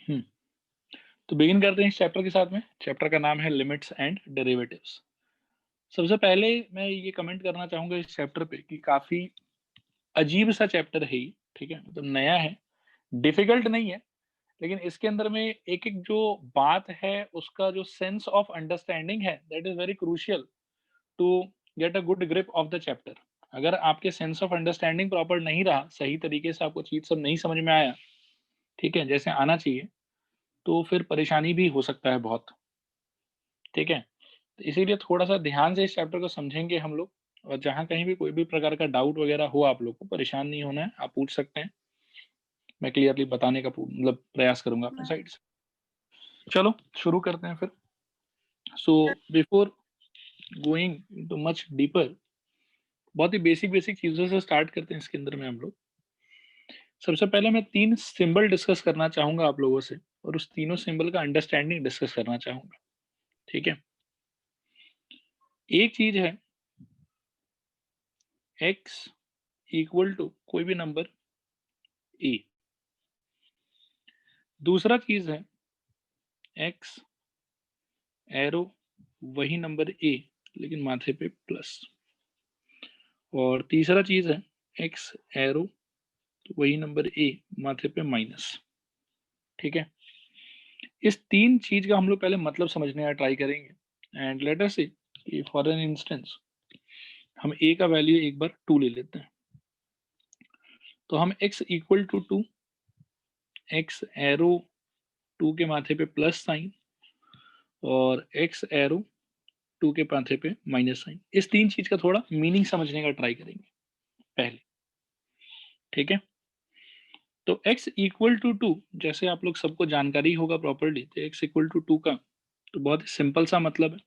हम्म तो बिगिन करते हैं इस चैप्टर के साथ में। चैप्टर का नाम है लिमिट्स एंड डेरिवेटिव्स। सबसे पहले मैं ये कमेंट करना चाहूंगा इस चैप्टर पे कि काफी अजीब सा चैप्टर है ये। ठीक है, मतलब नया है, डिफिकल्ट नहीं है, लेकिन इसके अंदर में एक एक जो बात है उसका जो सेंस ऑफ अंडरस्टैंडिंग है that is very crucial to get a good grip of the chapter. अगर आपके सेंस ऑफ अंडरस्टैंडिंग प्रॉपर नहीं रहा, सही तरीके से आपको चीज सब नहीं समझ में आया, ठीक है, जैसे आना चाहिए, तो फिर परेशानी भी हो सकता है बहुत। ठीक है, तो इसीलिए थोड़ा-सा ध्यान से इस चैप्टर को समझेंगे हम लोग। और जहाँ कहीं भी कोई भी प्रकार का डाउट वगैरह हो आप लोग को, परेशान नहीं होना है, आप पूछ सकते हैं। मैं क्लियरली बताने का मतलब प्रयास करूँगा अपने साइड से। चलो शुरू करते हैं फिर। So before going into much deeper, बहुत ही बेसिक चीज़ों से स्टार्ट करते हैं इसके अंदर में हम लोग। सबसे पहले मैं 3 सिंबल डिस्कस करना चाहूँगा आप लोगों से और उस तीनों सिंबल का अंडरस्टैंडिंग डिस्कस करना चाहूँगा। ठीक है? एक चीज़ है x इक्वल टू कोई भी नंबर a। दूसरा चीज़ है x एरो वही नंबर a लेकिन माथे पे प्लस। और तीसरा चीज़ है x एरो तो वही नंबर a माथे पे माइनस। ठीक है, इस तीन चीज का हम लोग पहले मतलब समझने का ट्राई करेंगे। एंड लेट अस से कि फॉर एन इंस्टेंस हम a का वैल्यू एक बार 2 ले लेते हैं, तो हम x equal to 2, x arrow 2 के माथे पे प्लस साइन और x एरो 2 के माथे पे माइनस साइन, इस तीन चीज का थोड़ा मीनिंग समझने का ट्राई करेंगे पहले। ठीक है, तो x इक्वल टू 2 जैसे आप लोग सबको जानकारी होगा प्रॉपर्ली, तो x इक्वल टू 2 का तो बहुत ही सिंपल सा मतलब है,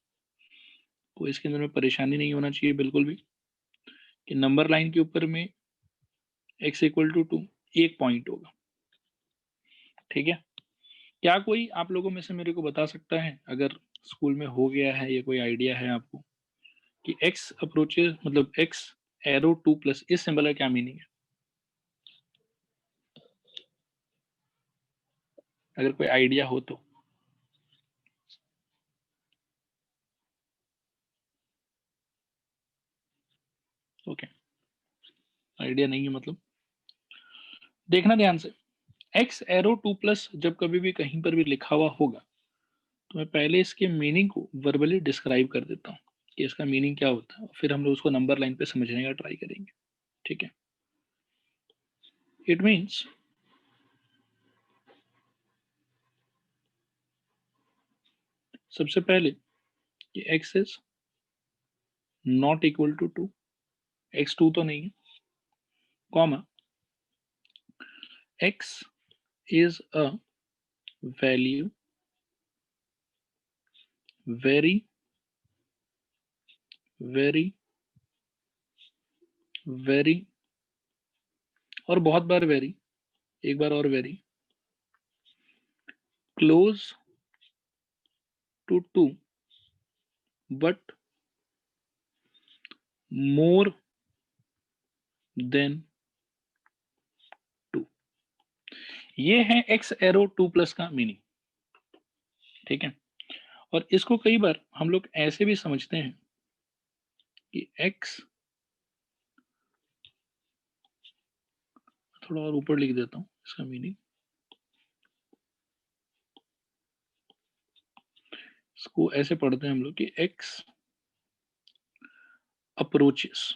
कोई इसके अंदर में परेशानी नहीं होना चाहिए बिल्कुल भी, कि नंबर लाइन के ऊपर में x इक्वल टू 2 एक पॉइंट होगा। ठीक है, क्या कोई आप लोगों में से मेरे को बता सकता है, अगर स्कूल में हो गया है या कोई आइडिया है आपको, कि x अप्रोचेस मतलब x एरो 2 प्लस इस सिंबल का क्या मीनिंग है? अगर कोई आइडिया हो तो। ओके, आइडिया नहीं है मतलब देखना ध्यान से। x एरो 2 प्लस जब कभी भी कहीं पर भी लिखा हुआ होगा, तो मैं पहले इसके मीनिंग को वर्बली डिस्क्राइब कर देता हूँ कि इसका मीनिंग क्या होता है, फिर हम लोग उसको नंबर लाइन पे समझने का ट्राई करेंगे। ठीक है, इट मीन्स सबसे पहले कि x is not equal to 2, x 2 तो नहीं है, comma x is a value very very very और बहुत बार वेरी, एक बार और very close to 2 but more than 2। ये है x एरो 2 प्लस का मीनिंग। ठीक है, और इसको कई बार हम लोग ऐसे भी समझते हैं कि x, थोड़ा और ऊपर लिख देता हूं इसका मीनिंग, इसको ऐसे पढ़ते हैं हम लोग कि x approaches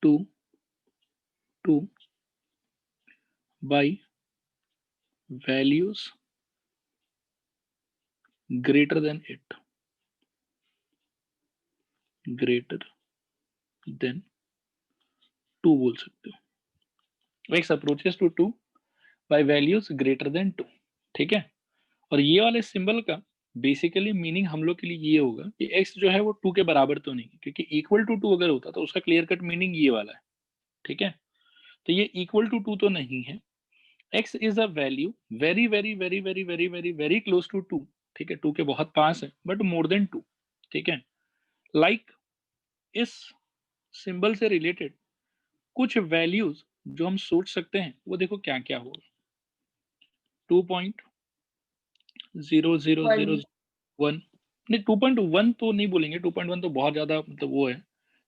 to 2 by values greater than it, greater than 2 बोल सकते हो। x approaches to 2 by values greater than 2। ठीक है, और ये वाले सिंबल का बेसिकली मीनिंग हम लोग के लिए ये होगा कि x जो है वो 2 के बराबर तो नहीं, क्योंकि इक्वल टू 2 अगर होता तो उसका क्लियर कट मीनिंग ये वाला है। ठीक है, तो ये इक्वल टू 2 तो नहीं है। x is a value very very very very very very very close to 2। ठीक है, 2 के बहुत पास है बट मोर देन 2। ठीक है, लाइक इस सिंबल से रिलेटेड कुछ वैल्यूज जो हम सोच सकते हैं वो देखो क्या क्या होगा। 2.0001 नहीं, 2.1 तो नहीं बोलेंगे, 2.1 तो बहुत ज्यादा मतलब वो है,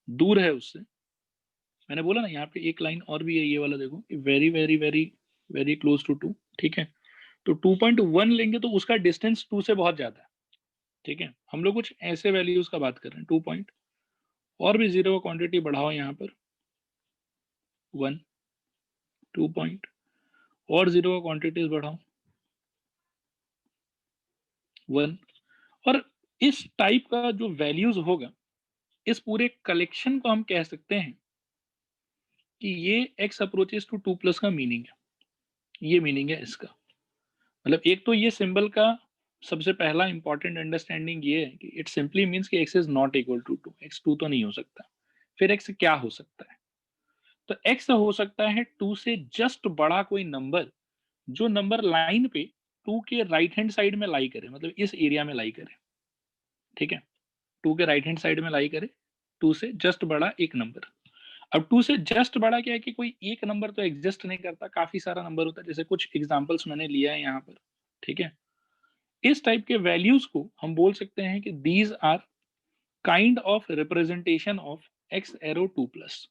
दूर है उससे। मैंने बोला ना यहाँ पे एक लाइन और भी है, ये वाला देखो, very very very very close to 2, ठीक है। तो 2.1 लेंगे तो उसका डिस्टेंस 2 से बहुत ज्यादा है, ठीक है। हम लोग कुछ ऐसे वैल्यूज का बात कर रहे हैं, 2 पॉइंट, और भी जीरो का क्वांटिटी बढ़ाओ यहाँ पर 1, 2 पॉइंट, और जीरो का क्वांटिटीज बढ़ाओ 1। और इस टाइप का जो वैल्यूज होगा, इस पूरे कलेक्शन को हम कह सकते हैं कि ये x अप्रोचेस टू 2 प्लस का मीनिंग है। ये मीनिंग है इसका। मतलब एक तो ये सिंबल का सबसे पहला इंपॉर्टेंट अंडरस्टैंडिंग ये है कि इट सिंपली मीन्स कि x is not equal to 2, x 2 तो नहीं हो सकता। फिर x क्या हो सकता है? तो x हो सकता है 2 से जस्ट बड़ा कोई नंबर, जो नंबर लाइन पे 2 के राइट हैंड साइड में लाई करे, मतलब इस एरिया में लाई करे, ठीक है। 2 के राइट हैंड साइड में लाई करे, 2 से जस्ट बड़ा एक नंबर। अब 2 से जस्ट बड़ा क्या है कि कोई एक नंबर तो एग्जिस्ट नहीं करता, काफी सारा नंबर होता है, जैसे कुछ एग्जांपल्स मैंने लिया है यहाँ पर, ठीक है। इस टाइप के वैल्यूज को हम बोल सकते हैं कि these are kind of representation of x arrow 2 plus.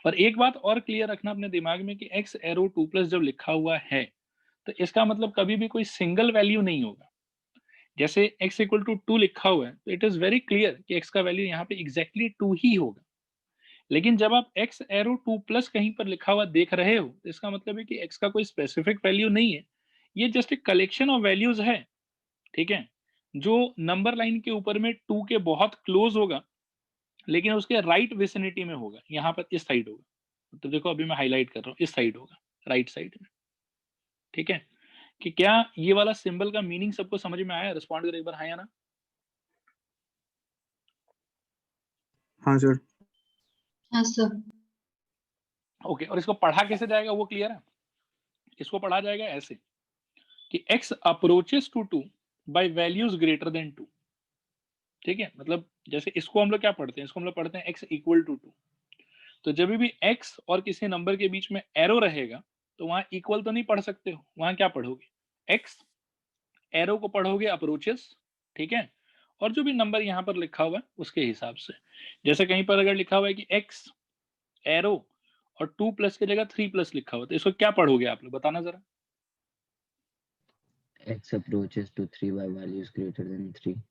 और एक बात और क्लियर रखना अपने दिमाग में कि एक्स एरो 2 प्लस जब लिखा हुआ है तो इसका मतलब कभी भी कोई सिंगल वैल्यू नहीं होगा। जैसे x इक्वल टू 2 लिखा हुआ है तो इट इज वेरी क्लियर कि x का वैल्यू यहाँ पे एग्जैक्टली 2 ही होगा। लेकिन जब आप x एरो 2 प्लस कहीं पर लिखा हुआ देख रहे हो तो इसका मतलब है कि x का कोई स्पेसिफिक वैल्यू नहीं है, ये जस्ट एक कलेक्शन ऑफ वैल्यूज है, ठीक है, जो नंबर लाइन के ऊपर में 2 के बहुत क्लोज होगा, लेकिन उसके राइट विसिनिटी में होगा, यहाँ पर इस साइड होगा। तो देखो अभी मैं हाईलाइट कर रहा हूँ, इस साइड होगा, राइट साइड में, ठीक है। कि क्या ये वाला सिंबल का मीनिंग सबको समझ में आया? रिस्पॉन्ड करो एक बार, हाँ या ना। हाँ सर। हाँ सर। ओके, और इसको पढ़ा कैसे जाएगा वो क्लियर है? इसको पढ़ा जाएगा ऐसे कि x approaches to 2 by values greater than 2, ठीक है। मतलब जैसे इसको हम लोग क्या पढ़ते हैं, इसको हम लोग पढ़ते हैं x इक्वल टू 2। तो जब भी x और किसी नंबर के बीच में एरो रहेगा तो वहां इक्वल तो नहीं पढ़ सकते हो, वहां क्या पढ़ोगे, x एरो को पढ़ोगे अप्रोचेस, ठीक है। और जो भी नंबर यहाँ पर लिखा हुआ है उसके हिसाब से, जैसे कहीं पर अगर लिखा हुआ है कि x एरो और 2 प्लस की जगह 3 प्लस लिखा हुआ, तो इसको क्या पढ़ोगे आप लोग, बताना जरा। x approaches to 3 by values greater than 3।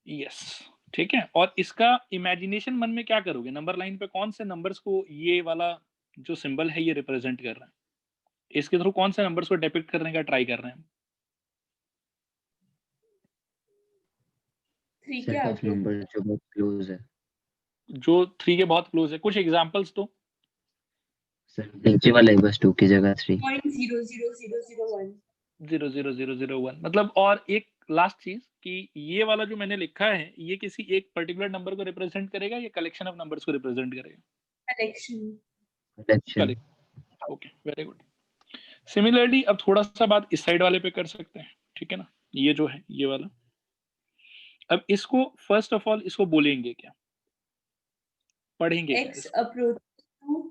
Yes, ठीक है। और इसका इमेजिनेशन मन में क्या करोगे, नंबर लाइन पे कौन से नंबर्स को ये वाला जो सिंबल है ये रिप्रेजेंट कर रहा है, इसके थ्रू कौन से नंबर्स को डिपिक्ट करने का ट्राई कर रहे हैं? सेट ऑफ नंबर जो बहुत क्लोज है। जो 3 के बहुत क्लोज है, कुछ एग्जांपल्स तो सर नीचे वाला है बस 2 की जगह 3। 0.00001 00001 मतलब। और एक लास्ट चीज कि ये वाला जो मैंने लिखा है ये किसी एक पर्टिकुलर नंबर को रिप्रेजेंट करेगा या कलेक्शन ऑफ नंबर्स को रिप्रेजेंट करेगा? Collection. Okay, very good. Similarly अब थोड़ा सा बात इस साइड वाले पे कर सकते हैं, ठीक है ना। ये जो है ये वाला, अब इसको फर्स्ट ऑफ ऑल इसको बोलेंगे क्या, पढ़ेंगे क्या x इसको? approach to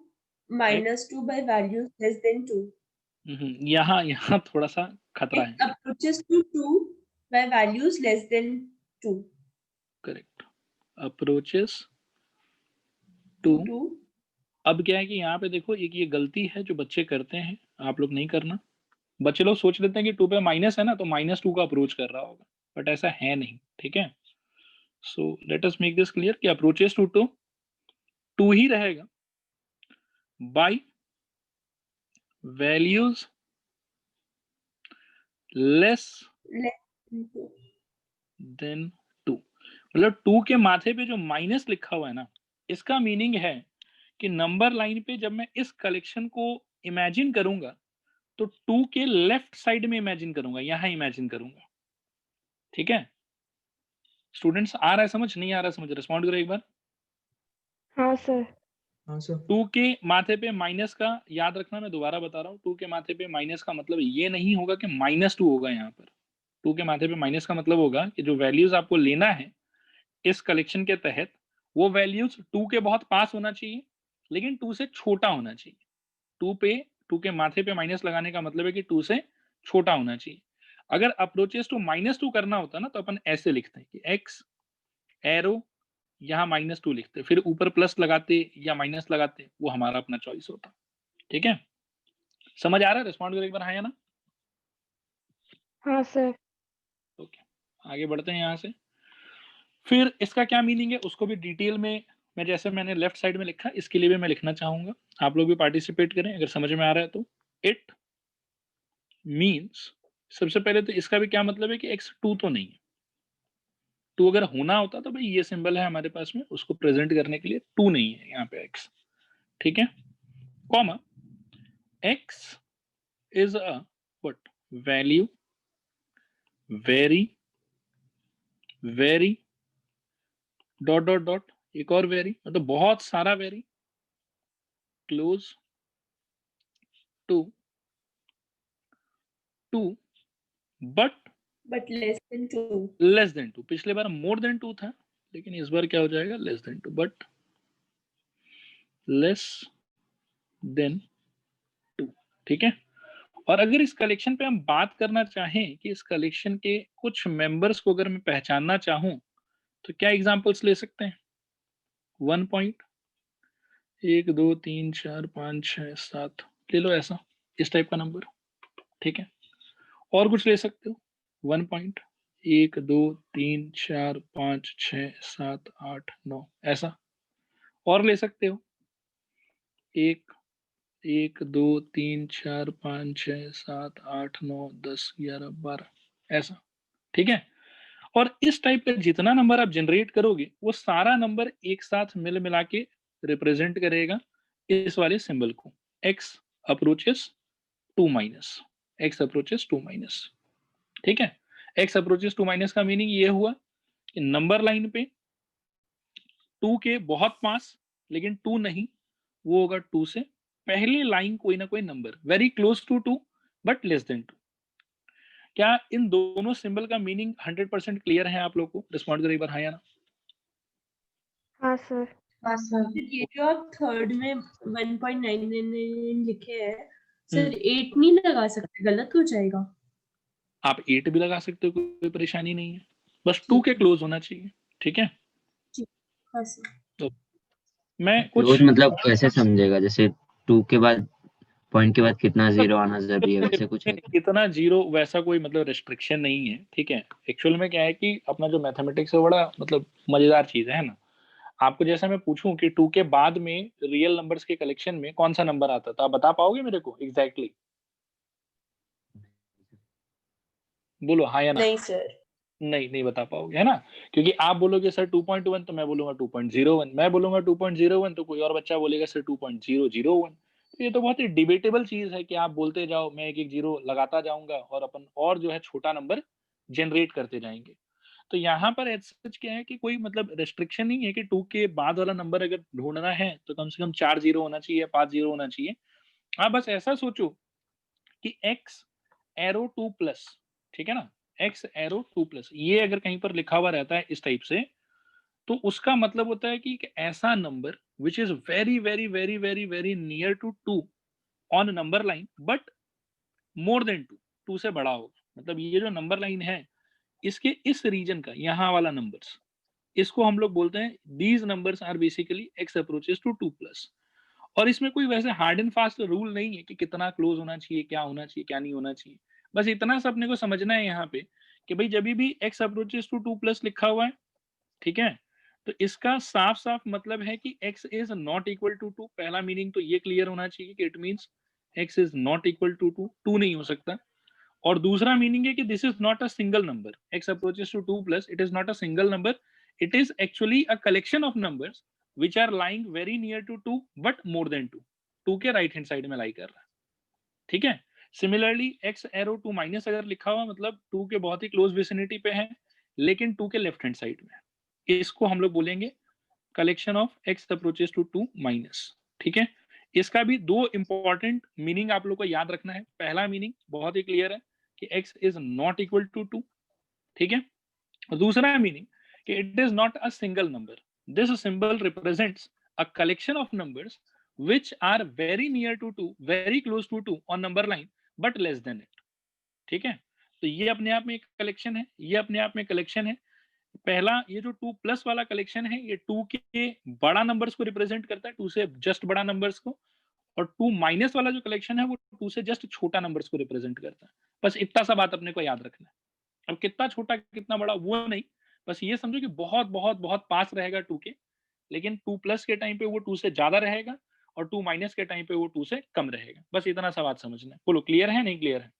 -2 by values less than 2। यहाँ थोड़ा सा खतरा x है। approaches to 2 by values less than 2। Correct, approaches to. 2। अब क्या है कि यहाँ पे देखो एक ये गलती है जो बच्चे करते हैं, आप लोग नहीं करना। बच्चे लोग सोच लेते हैं कि 2 पे माइनस है ना तो -2 का अप्रोच कर रहा होगा, बट ऐसा है नहीं, ठीक है। So let us make this clear कि अप्रोचेस टू 2 ही रहेगा बाय वैल्यूज लेस देन 2। मतलब 2 के माथे पे जो माइनस लिखा हुआ है ना, इसका मीनिंग है कि नंबर लाइन पे जब मैं इस कलेक्शन को इमेजिन करूंगा तो 2 के लेफ्ट साइड में इमेजिन करूंगा, यहां इमेजिन करूंगा, ठीक है। स्टूडेंट्स आ रहा है समझ, नहीं आ रहा है समझ, रिस्पॉन्ड करो एक बार। हाँ सर। हाँ सर। 2 के माथे पे माइनस का याद रखना, मैं दोबारा बता रहा हूँ, 2 के माथे पे माइनस का मतलब ये नहीं होगा कि -2 होगा यहाँ पर। 2 के माथे पे माइनस का मतलब होगा कि जो वैल्यूज आपको लेना है इस कलेक्शन के तहत वो वैल्यूज 2 के बहुत पास होना चाहिए लेकिन 2 से छोटा होना चाहिए, टू के माथे पे माइनस लगाने का मतलब है कि 2 से छोटा होना चाहिए। अगर अप्रोचेस टू -2 करना होता ना तो अपन ऐसे लिखते हैं कि x एरो यहाँ -2 लिखते, फिर ऊपर प्लस लगाते या माइनस लगाते, वो हमारा अपना चॉइस होता। ठीक है, समझ आ रहा है? रिस्पॉन्ड करो एक बार हाँ या ना। हाँ सर। ओके, आगे बढ़ते हैं यहाँ से। फिर इसका क्या मीनिंग है उसको भी डिटेल में मैं जैसे मैंने लेफ्ट साइड में लिखा इसके लिए भी मैं लिखना चाहूंगा, आप लोग भी पार्टिसिपेट करें अगर समझ में आ रहा है तो। इट मीन्स, सबसे पहले तो इसका भी क्या मतलब है कि x 2 तो नहीं है। 2 अगर होना होता तो भाई ये सिंबल है हमारे पास में, उसको प्रेजेंट करने के लिए 2 नहीं है यहाँ पे x। ठीक है, comma x is a what value very very dot dot dot, एक और वेरी मतलब बहुत सारा very close to 2 but less than 2. Less than 2। पिछले बार मोर देन 2 था, लेकिन इस बार क्या हो जाएगा less than 2, but less than 2। ठीक है, और अगर इस कलेक्शन पे हम बात करना चाहें कि इस कलेक्शन के कुछ मेंबर्स को अगर मैं पहचानना चाहूं तो क्या एग्जांपल्स ले सकते हैं? 1 पॉइंट 1 2 3 4 5 6 7 ले लो, ऐसा इस टाइप का नंबर। ठीक है, और कुछ ले सकते हो 1 पॉइंट 1 2 3 4 5 6 7 8 9 ऐसा, और ले सकते हो 1 1 2 3 4 5 6 7 8 9 10 11 12 ऐसा। ठीक है, और इस टाइप का जितना नंबर आप जनरेट करोगे वो सारा नंबर एक साथ मिल मिला के रिप्रेजेंट करेगा इस वाले सिंबल को, x approaches 2 minus, x approaches 2 minus. ठीक है, x अप्रोचेस 2 माइनस का मीनिंग ये हुआ कि नंबर लाइन पे 2 के बहुत पास लेकिन 2 नहीं, वो होगा 2 से पहली लाइन कोई ना कोई number very close to 2 but less than 2। क्या इन दोनों सिंबल का मीनिंग 100% क्लियर है आप लोग को? रिस्पॉन्ड करो एक बार हाँ या ना। हाँ सर। हाँ सर, ये जो आप थर्ड में 1.999 लिखे हैं सर, 8 नहीं लगा सकते, गलत हो जाएगा। आप 8 भी लगा सकते हो, कोई परेशानी नहीं है, बस 2 के क्लोज होना चाहिए। ठीक है, हाँ सर। तो मैं क्लोज कुछ मतलब कैसे समझेगा, जैसे 2 के बाद पॉइंट के बाद कितना जीरो आना जरूरी है, वैसे कुछ है क्या? कितना जीरो वैसा कोई मतलब रेस्ट्रिक्शन नहीं है। ठीक है, एक्चुअल में क्या है कि अपना जो मैथमेटिक्स है बड़ा मतलब मजेदार चीज है ना। आपको जैसे मैं पूछूं कि 2 के बाद में रियल नंबर्स के कलेक्शन में कौन सा नंबर आता था, आप बता पाओगे मेरे को एग्जैक्टली? बोलो हाँ या ना। नहीं सर। नहीं बता पाओगे है ना, क्योंकि आप बोलोगे सर 2.1 तो मैं बोलूंगा 2.01, मैं बोलूंगा 2.01 तो कोई और बच्चा बोलेगा सर 2.001। तो ये तो बहुत ही डिबेटेबल चीज है कि आप बोलते जाओ, मैं एक एक जीरो लगाता जाऊंगा और अपन और जो है छोटा नंबर जनरेट करते जाएंगे। तो यहाँ पर सच क्या है कि कोई मतलब रेस्ट्रिक्शन नहीं है कि 2 के बाद वाला नंबर अगर ढूंढना है तो कम से कम 4 जीरो होना चाहिए, 5 जीरो होना चाहिए। आप बस ऐसा सोचो कि x एरो 2 प्लस, ठीक है ना, x एरो 2 प्लस ये अगर कहीं पर लिखा हुआ रहता है इस टाइप से, तो उसका मतलब होता है कि एक ऐसा number which is very very very very very near to 2 on number line but more than 2, 2 से बड़ा होगा। मतलब ये जो नंबर लाइन है इसके इस रीजन का यहाँ वाला नंबर्स, इसको हम लोग बोलते हैं these numbers are basically x approaches to 2 plus. और इसमें कोई वैसे हार्ड एंड फास्ट रूल नहीं है कि कितना क्लोज होना चाहिए, क्या होना चाहिए, क्या नहीं होना चाहिए। बस इतना सा अपने को समझना है यहाँ पे कि भाई जब भी x अप्रोचेस टू 2 प्लस लिखा हुआ है, ठीक है, तो इसका साफ साफ मतलब है कि x is not equal to 2। पहला मीनिंग तो ये क्लियर होना चाहिए कि it means x is not equal to 2, 2 नहीं हो सकता। और दूसरा मीनिंग है कि this is not a single number, x approaches to 2 plus it is not a single number, it is actually a collection of numbers which are lying very near to 2 but more than 2, 2 के right hand side में लाई कर रहा है। ठीक है, similarly x arrow 2 minus अगर लिखा हुआ मतलब 2 के बहुत ही क्लोज विसिनिटी पे है लेकिन 2 के लेफ्ट हैंड साइड में, इसको हम लोग बोलेंगे collection of x approaches to 2 minus. ठीक है, इसका भी दो इंपॉर्टेंट मीनिंग आप लोग को याद रखना है। पहला मीनिंग बहुत ही क्लियर है कि x is not equal to 2, ठीक है। और दूसरा मीनिंग कि it is not a single number, this symbol represents a collection of numbers which are very near to 2, very close to 2 on number line but less than it। ठीक है, तो ये अपने आप में एक कलेक्शन है, ये अपने आप में कलेक्शन है। पहला ये जो 2 प्लस वाला कलेक्शन है, ये 2 के बड़ा नंबर्स को रिप्रेजेंट करता है, 2 से जस्ट बड़ा नंबर्स को, और 2 माइनस वाला जो कलेक्शन है वो 2 से जस्ट छोटा नंबर्स को रिप्रेजेंट करता है। बस इतना सा बात अपने को याद रखना है। अब कितना छोटा कितना बड़ा वो नहीं, बस ये समझो कि बहुत बहुत बहुत पास रहेगा 2 के, लेकिन 2 प्लस के टाइम पे वो 2 से ज्यादा रहेगा और 2 माइनस के टाइम पे वो 2 से कम रहेगा। बस इतना सा बात समझना है। बोलो क्लियर है नहीं क्लियर है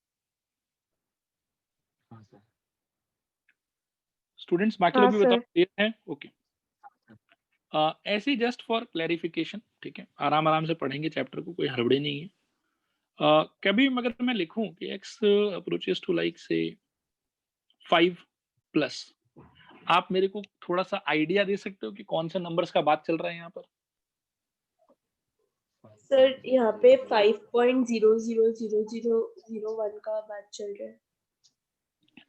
हाँ सर। स्टूडेंट्स? बाकी हाँ लोग भी बताओ सर। क्लियर है? ओके। ऐसे ही जस्ट फॉर क्लैरिफिकेशन, ठीक है, आराम आराम से पढ़ेंगे चैप्टर को, कोई हड़बड़ी नहीं है। कभी अगर मैं लिखूं कि x अप्रोचेस टू लाइक से 5 प्लस, आप मेरे को थोड़ा सा आइडिया दे सकते हो कि कौन से नंबर्स का बात चल रहा है यहाँ पर? सर यहाँ पे 5.000001 का बात चल रहा है।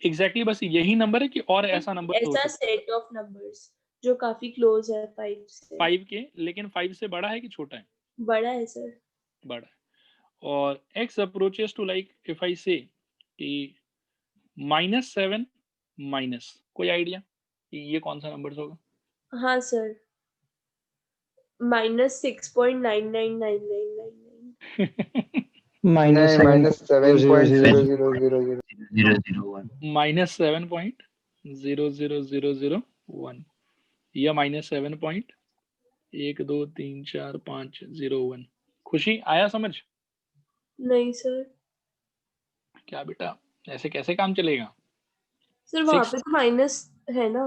एग्जैक्टली बस यही नंबर है कि और ऐसा नंबर हो ऐसा सकता है? सेट ऑफ नंबर्स जो काफी क्लोज है 5 से। 5 के, लेकिन 5 से बड़ा है कि छोटा है? बड़ा है सर। बड़ा है। और x approaches to like if I say कि -7 माइनस, कोई आइडिया कि ये कौन सा नंबर होगा? हाँ सर, -6.999999। माइनस -7.000000। 001 -7.000001 या -7.1234501। खुशी आया समझ? नहीं सर। क्या बेटा, ऐसे कैसे काम चलेगा? सर वहाँ 6 पे तो माइनस है ना,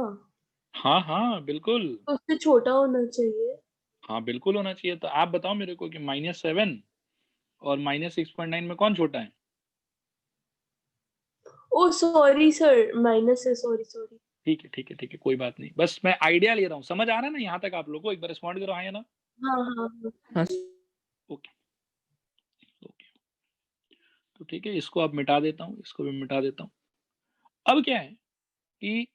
हाँ हाँ बिल्कुल, तो उससे छोटा होना चाहिए। हाँ बिल्कुल होना चाहिए। तो आप बताओ मेरे को कि -7 और -6.9 में कौन छोटा है? ओ सॉरी सर, माइनस है, सॉरी सॉरी। ठीक है ठीक है ठीक है, कोई बात नहीं, बस मैं आइडिया ले रहा हूँ। समझ आ रहा है ना यहाँ तक आप लोगों को? एक बार रिस्पॉन्ड करो हाँ या ना। हाँ हाँ हाँ। ओके ओके, तो ठीक है, इसको अब मिटा देता हूँ, इसको भी मिटा देता हूँ। अब क्या है कि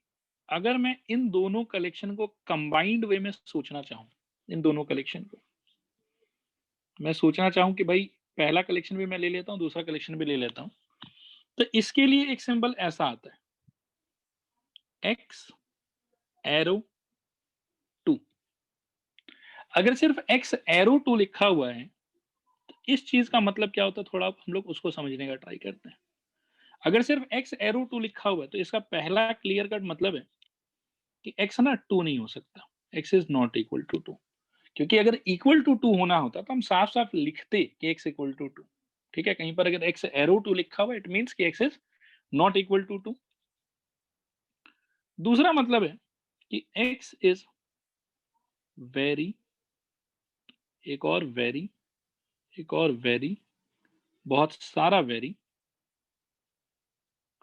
अगर मैं इन दोनों कलेक्शन को कंबाइंड वे में सोचना चाहूँ, इन दोनों कलेक्शन को मैं सोचना चाहूँ कि भाई पहला कलेक्शन भी मैं ले लेता हूँ, दूसरा कलेक्शन भी ले लेता हूँ, तो इसके लिए एक सिंबल ऐसा आता है, एक्स एरो 2। अगर सिर्फ एक्स एरो 2 लिखा हुआ है तो इस चीज का मतलब क्या होता है, थोड़ा हम लोग उसको समझने का ट्राई करते हैं। अगर सिर्फ एक्स एरो 2 लिखा हुआ है तो इसका पहला क्लियर कट मतलब है कि एक्स ना 2 नहीं हो सकता, x is not equal to 2। क्योंकि अगर इक्वल टू 2 होना होता तो हम साफ साफ लिखते कि एक्स इक्वल टू 2। ठीक है, कहीं पर अगर एक्स एरो 2 लिखा हुआ इट मींस कि x is not equal to 2। दूसरा मतलब है कि एक्स इज वेरी, एक और वेरी, एक और वेरी, बहुत सारा very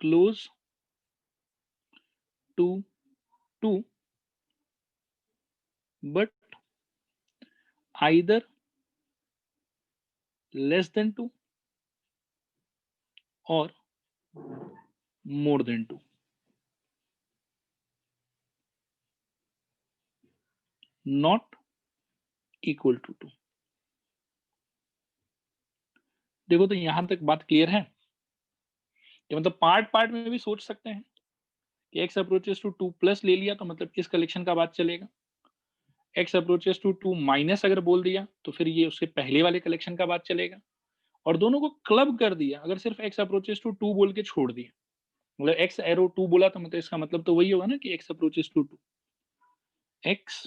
close to 2 but either less than 2 और more than 2। Not equal to 2। देखो तो यहां तक बात क्लियर है कि मतलब पार्ट पार्ट में भी सोच सकते हैं कि एक्स अप्रोचेस टू 2 प्लस ले लिया तो मतलब इस कलेक्शन का बात चलेगा, एक्स अप्रोचेस टू 2 माइनस अगर बोल दिया तो फिर ये उससे पहले वाले कलेक्शन का बात चलेगा, और दोनों को क्लब कर दिया अगर सिर्फ एक्स अप्रोचेस टू 2 बोल के छोड़ दिया, मतलब एक्स एरो 2 बोला तो मतलब इसका मतलब तो वही होगा ना कि x approaches to 2, x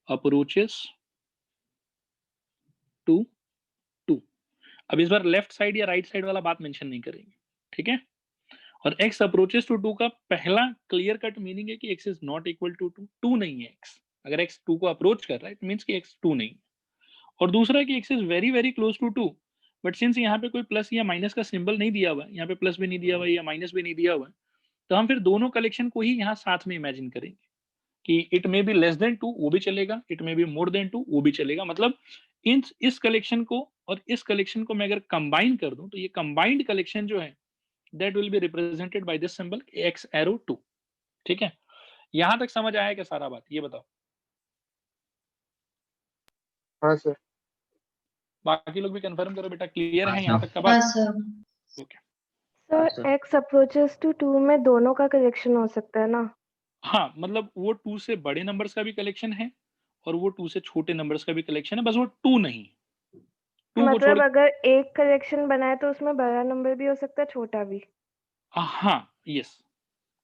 approaches to 2। अब इस बार लेफ्ट साइड या राइट साइड वाला बात मेंशन नहीं करेंगे, ठीक है। और x अप्रोचेस टू 2 का पहला क्लियर कट मीनिंग है कि x is not equal to 2, 2 नहीं है x। अगर x 2 को अप्रोच कर रहा है इट मींस कि x 2 नहीं। और दूसरा कि x is very very close to 2, but since यहाँ पे कोई प्लस या माइनस का सिंबल नहीं दिया हुआ है, यहाँ पे प्लस भी नहीं दिया हुआ है या माइनस भी नहीं दिया हुआ है, तो हम फिर दोनों कलेक्शन को ही यहाँ साथ में इमेजिन करेंगे कि it may be less than 2 वो भी चलेगा, it may be more than 2 वो भी चलेगा। मतलब इस कलेक्शन को और इस कलेक्शन को मैं अगर कंबाइन कर दूं तो ये कंबाइंड कलेक्शन जो है that will be represented by this symbol x arrow 2। ठीक है, यहां तक समझ आया क्या सारा बात? ये बताओ। हाँ सर। बाकी लोग भी कंफर्म करो बेटा, क्लियर हाँ है यहाँ सर। तक का हाँ बात? Sir. Okay. Sir x approaches to 2 में दोनों का कलेक्शन हो सकता है ना? हाँ, मतलब वो 2 से बड़े नंबर्स का भी कलेक्शन है और वो 2 से छोटे नंबर्स का भी कलेक्शन है, बस वो 2 नहीं। 2 को छोड़ मतलब अगर एक कलेक्शन बनाए तो उसमें बड़ा नंबर भी हो सकता है, छोटा भी? हाँ, यस।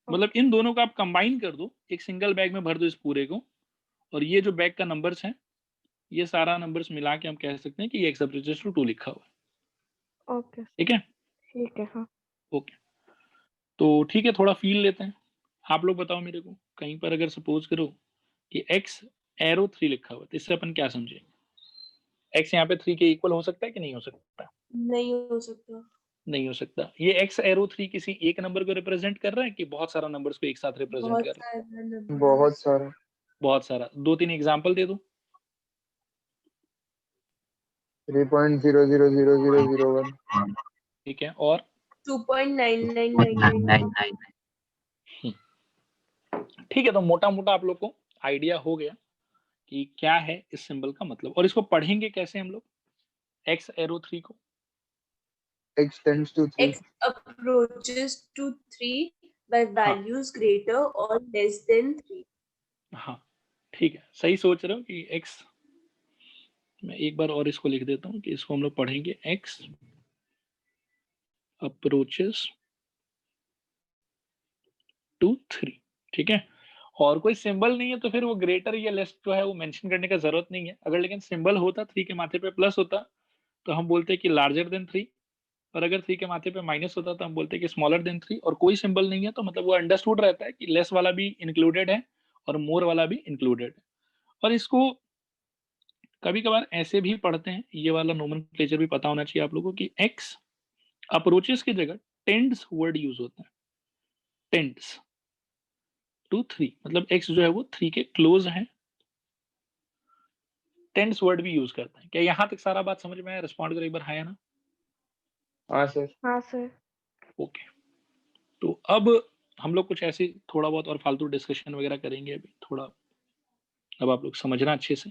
मतलब इन दोनों को आप कंबाइन कर दो, एक सिंगल बैग में भर दो इस पूरे को, और ये जो बैग का नंबर्स है, ये सारा नंबर्स मिला के हम कह सकते हैं कि ये x अप्रोचेस टू 2 लिखा हुआ है। ओके, ठीक है? ठीक है, हाँ। ओके। तो ठीक है, थोड़ा फील लेते हैं। आप लोग बताओ मेरे को, कहीं पर अगर सपोज करो कि x एरो 3 लिखा हुआ है, तो इससे अपन क्या समझे? x यहाँ पे 3 के इक्वल हो सकता है कि नहीं हो सकता? नहीं हो सकता। नहीं हो सकता। ये x एरो 3 किसी एक नंबर को रिप्रेजेंट कर रहा है कि बहुत सारा नंबर्स को एक साथ रिप्रेजेंट कर बहुत रहा है? सारा नंबर। बहुत सारा। बहुत सारा। 2-3 एग्जांपल दे दो। 3.0000001। ठीक है, और 2.9999। ठीक है, तो मोटा-मोटा आप लोग को आइडिया हो गया कि क्या है इस सिंबल का मतलब, और इसको पढ़ेंगे कैसे हम लोग x एरो 3 को? X tends to 3. X approaches to 3 by values greater or less than 3. हाँ, ठीक है, सही सोच रहे हो कि x, मैं एक बार और इसको लिख देता हूँ कि इसको हम लोग पढ़ेंगे x अप्रोचेस टू 3। ठीक है, और कोई सिंबल नहीं है तो फिर वो ग्रेटर या लेस जो है वो मेंशन करने का जरूरत नहीं है। अगर लेकिन सिंबल होता 3 के माथे पे प्लस होता तो हम बोलते कि लार्जर देन 3, और अगर 3 के माथे पे माइनस होता तो हम बोलते कि स्मॉलर देन 3, और कोई सिंबल नहीं है तो मतलब वो अंडरस्टूड रहता है कि लेस वाला भी इंक्लूडेड है और मोर वाला भी इंक्लूडेड है। और इसको कभी कभार ऐसे भी पढ़ते हैं, ये वाला नोमेनक्लेचर भी पता होना चाहिए आप लोगों को कि एक्स अप्रोचेस की जगह टेंड्स वर्ड यूज होता है। टेंड्स टू 3, मतलब एक्स जो है वो 3 के क्लोज है, टेंड्स वर्ड भी यूज करते हैं। क्या यहाँ तक सारा बात समझ में आया? रिस्पॉन्ड करो एक बार, हाँ या ना? हाँ सर। हाँ सर। ओके। तो अब हम लोग कुछ ऐसे थोड़ा बहुत और फालतू डिस्कशन वगैरह करेंगे अभी थोड़ा, अब आप लोग समझना अच्छे से।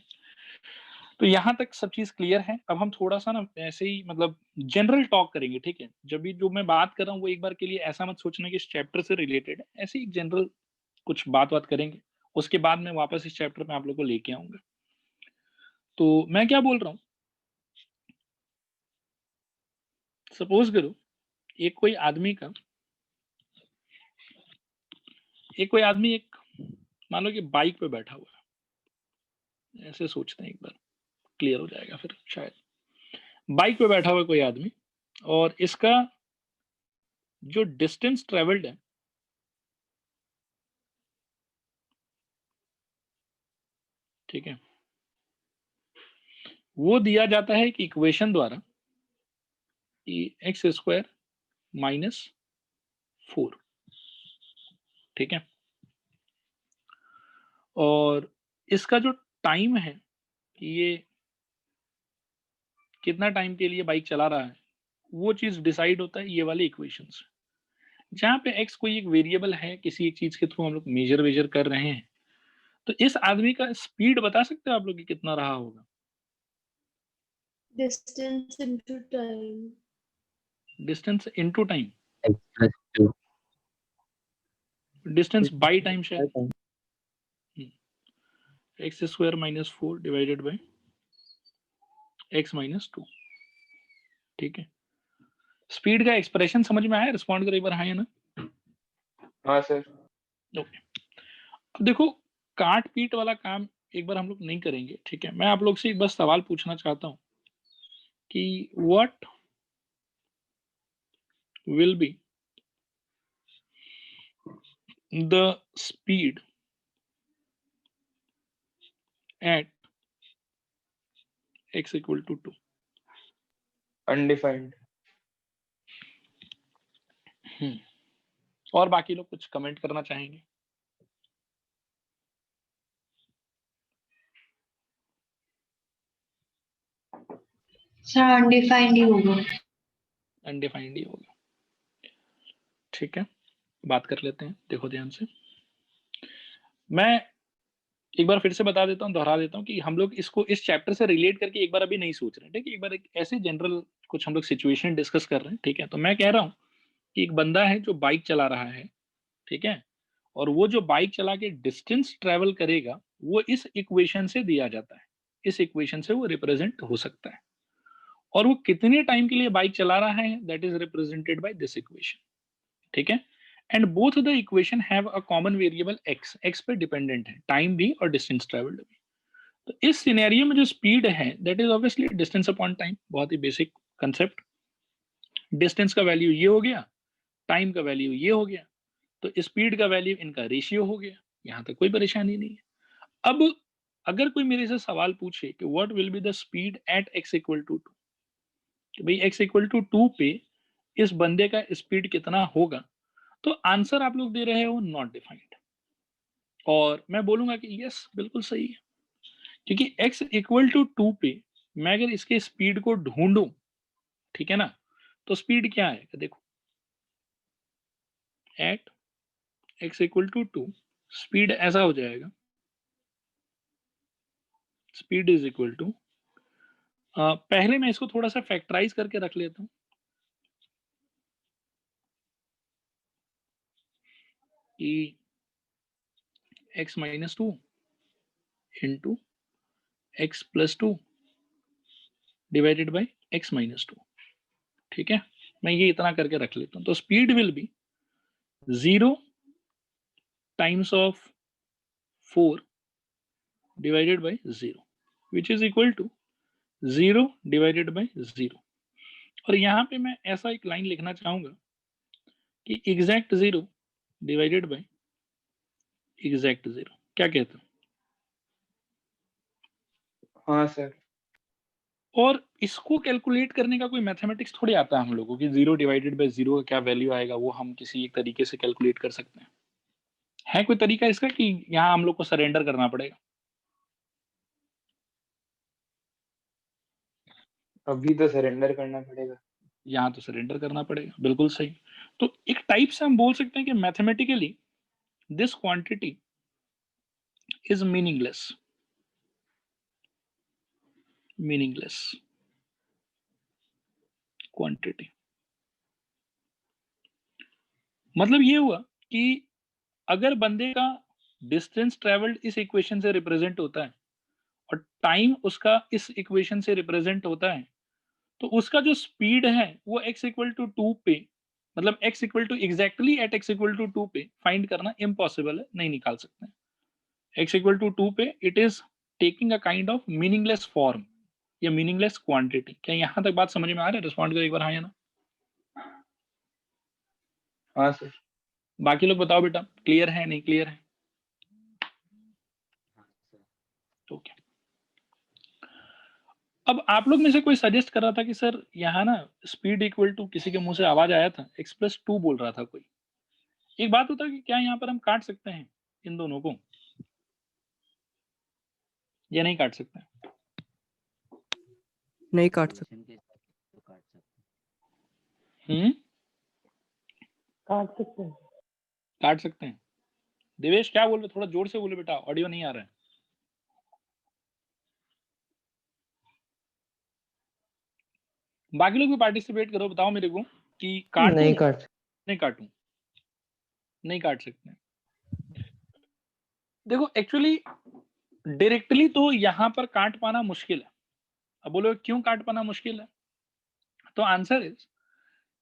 तो यहाँ तक सब चीज क्लियर है। अब हम थोड़ा सा ना ऐसे ही मतलब जनरल टॉक करेंगे, ठीक है? जब भी जो मैं बात कर रहा हूँ वो एक बार के लिए ऐसा मत सोचना कि इस चैप्टर से रिलेटेड है, ऐसे ही जनरल कुछ बात करेंगे, उसके बाद मैं वापस इस चैप्टर में आप लोग को लेके आऊंगा। तो मैं क्या बोल रहा हूँ, सपोज करो एक कोई आदमी एक मान लो कि बाइक पे बैठा हुआ है, ऐसे सोचते हैं एक बार, क्लियर हो जाएगा फिर शायद। बाइक पे बैठा हुआ कोई आदमी, और इसका जो डिस्टेंस ट्रेवल्ड है, ठीक है, वो दिया जाता है एक इक्वेशन द्वारा कि एक्स स्क्वायर माइनस 4। ठीक है, और इसका जो टाइम है कि ये कितना टाइम के लिए बाइक चला रहा है, वो चीज डिसाइड होता है ये वाले इक्वेशन से। जहाँ पे एक्स कोई एक वेरिएबल है, किसी एक चीज के थ्रू हम लोग मेजर कर रहे हैं, तो इस आदमी का स्पीड बता सकते हो आप लोग कि कितना रहा होगा? Distance into time. Distance into time, X plus 2. Distance by time शायद। X square minus 4 divided by x minus 2। ठीक है, स्पीड का एक्सप्रेशन समझ में आया? रिस्पॉन्ड करो एक बार, हाँ या ना? हाँ सर। ओके। अब देखो, काट पीट वाला काम एक बार हम लोग नहीं करेंगे, ठीक है? मैं आप लोग से एक बस सवाल पूछना चाहता हूं कि what will be the speed at x equal to 2? Undefined. और बाकी लोग कुछ कमेंट करना चाहेंगे? सर अनडिफाइंड ही होगा। अनडिफाइंड ही होगा। ठीक है, बात कर लेते हैं, देखो ध्यान से। मैं एक बार फिर से बता देता हूँ, दोहरा देता हूँ कि हम लोग इसको इस चैप्टर से रिलेट करके एक बार अभी नहीं सोच रहे हैं, ठीक है। एक बार एक ऐसे जनरल कुछ हम लोग सिचुएशन डिस्कस कर रहे हैं, ठीक है। तो मैं कह रहा हूँ कि एक बंदा है जो बाइक चला रहा है, ठीक है, और वो जो बाइक चला के डिस्टेंस ट्रेवल करेगा वो इस इक्वेशन से दिया जाता है, इस इक्वेशन से वो रिप्रेजेंट हो सकता है, और वो कितने टाइम के लिए बाइक चला रहा है that is represented by this equation, ठीक है। And both the equation have a common variable x, x पे डिपेंडेंट है, टाइम भी और डिस्टेंस ट्रेवल्ड भी। तो इस सिनेरियो में जो स्पीड है that is obviously distance upon time, बहुत ही बेसिक कंसेप्ट। डिस्टेंस का वैल्यू ये हो गया, टाइम का वैल्यू ये हो गया, तो स्पीड का वैल्यू इनका रेशियो हो गया, यहां तक कोई परेशानी नहीं है। अब अगर कोई मेरे से सवाल पूछे कि what will be the speed at x equal to 2, तो भाई x इक्वल टू 2 पे इस बंदे का स्पीड कितना होगा, तो आंसर आप लोग दे रहे हो नॉट डिफाइंड, और मैं बोलूंगा कि यस बिल्कुल सही है, क्योंकि x इक्वल टू 2 पे मैं अगर इसके स्पीड को ढूंढूं, ठीक है ना, तो स्पीड क्या है देखो, at x equal to 2 speed ऐसा हो जाएगा, स्पीड इज इक्वल टू, पहले मैं इसको थोड़ा सा फैक्टराइज करके रख लेता हूं कि x minus 2 into x plus 2 divided by x minus 2, ठीक है। मैं ये इतना करके रख लेता हूं, तो speed will be 0 times of 4 divided by 0 which is equal to 0 divided by 0। और यहाँ पे मैं ऐसा एक लाइन लिखना चाहूंगा कि एग्जैक्ट 0 डिवाइडेड बाई एग्जैक्ट 0, क्या कहते हो? हाँ सर। और इसको कैलकुलेट करने का कोई मैथमेटिक्स थोड़ी आता है हम लोगों को कि 0 डिवाइडेड बाई 0 का क्या वैल्यू आएगा वो हम किसी एक तरीके से कैलकुलेट कर सकते हैं। है कोई तरीका इसका कि यहाँ हम लोग को सरेंडर करना पड़ेगा? अभी तो सरेंडर करना पड़ेगा। यहाँ तो सरेंडर करना पड़ेगा, बिल्कुल सही। तो एक टाइप से हम बोल सकते हैं कि mathematically this quantity is meaningless, meaningless quantity. मतलब ये हुआ कि अगर बंदे का डिस्टेंस ट्रेवल्ड इस इक्वेशन से रिप्रेजेंट होता है और टाइम उसका इस इक्वेशन से रिप्रेजेंट होता है, तो उसका जो स्पीड है वो x इक्वल टू 2 पे, मतलब x equal to exactly at x equal to 2 पे फाइंड करना इम्पॉसिबल है, नहीं निकाल सकते हैं। x इक्वल टू 2 पे it is taking a kind of meaningless form या मीनिंगलेस क्वांटिटी। क्या यहां तक बात समझ में आ रहा है? रिस्पॉन्ड करो एक बार हाँ या ना। हाँ सर। बाकी लोग बताओ बेटा, क्लियर है नहीं क्लियर है? ओके। अब आप लोग में से कोई सजेस्ट कर रहा था कि सर यहाँ ना स्पीड इक्वल टू, किसी के मुंह से आवाज आया था x प्लस 2 बोल रहा था कोई। एक बात होता है कि क्या यहाँ पर हम काट सकते हैं इन दोनों को या नहीं काट सकते? नहीं काट सकते। काट सकते हैं। काट सकते हैं। देवेश क्या बोल रहे? थोड़ा जोर से बोले बेटा, ऑडियो नहीं आ रहा है। बाकी लोग भी पार्टिसिपेट करो, बताओ मेरे को कि काटूं नहीं काट नहीं काटूं? नहीं काट सकते। देखो एक्चुअली डायरेक्टली तो यहाँ पर काट पाना मुश्किल है। अब बोलो क्यों काट पाना मुश्किल है, तो आंसर इज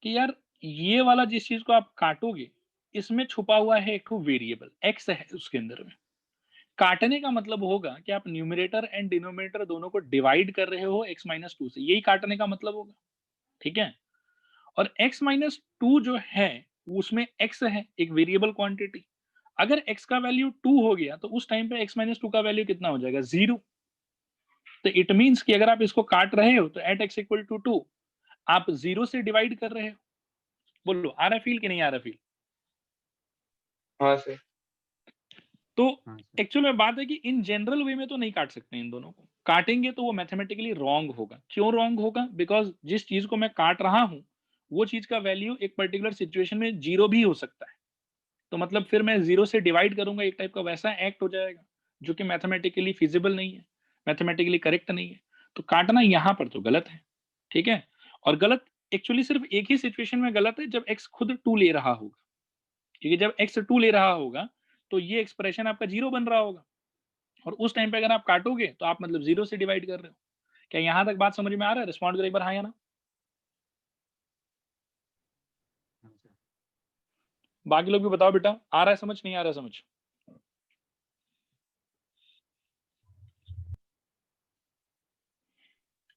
कि यार ये वाला जिस चीज को आप काटोगे इसमें छुपा हुआ है एक वेरिएबल x है उसके अंदर में। काटने का मतलब होगा कि आप न्यूमरेटर एंड डिनोमिनेटर दोनों को डिवाइड कर रहे हो x माइनस 2 से, यही काटने का मतलब होगा, ठीक है। और x माइनस 2 जो है उसमें x है एक वेरिएबल क्वांटिटी। अगर x का वैल्यू 2 हो गया तो उस टाइम पे x माइनस 2 का वैल्यू कितना हो जाएगा? 0। तो इट मींस कि अगर आप इसको काट रहे हो तो एट x इक्वल टू 2 आप 0 से डिवाइड कर रहे हो। बोलो आ रहा फील कि नहीं आ रहा फील? हाँ सर। तो एक्चुअल में बात है कि इन जनरल वे में तो नहीं काट सकते इन दोनों को, काटेंगे तो वो मैथमेटिकली रॉन्ग होगा। क्यों रॉन्ग होगा? बिकॉज जिस चीज को मैं काट रहा हूं वो चीज का वैल्यू एक पर्टिकुलर सिचुएशन में 0 भी हो सकता है, तो मतलब फिर मैं 0 से डिवाइड करूंगा, एक टाइप का वैसा एक्ट हो जाएगा जो कि मैथमेटिकली फिजिबल नहीं है, मैथमेटिकली करेक्ट नहीं है, तो काटना यहाँ पर तो गलत है, ठीक है। और गलत एक्चुअली सिर्फ एक ही सिचुएशन में गलत है, जब x खुद 2 ले रहा होगा, क्योंकि जब x 2 ले रहा होगा तो ये एक्सप्रेशन आपका 0 बन रहा होगा, और उस टाइम पे अगर आप काटोगे तो आप मतलब 0 से डिवाइड कर रहे हो। क्या यहाँ तक बात समझ में आ रहा है? रिस्पॉन्ड करो एक बार हाँ या ना। बाकी लोग भी बताओ बेटा, आ रहा है समझ, नहीं आ रहा है समझ?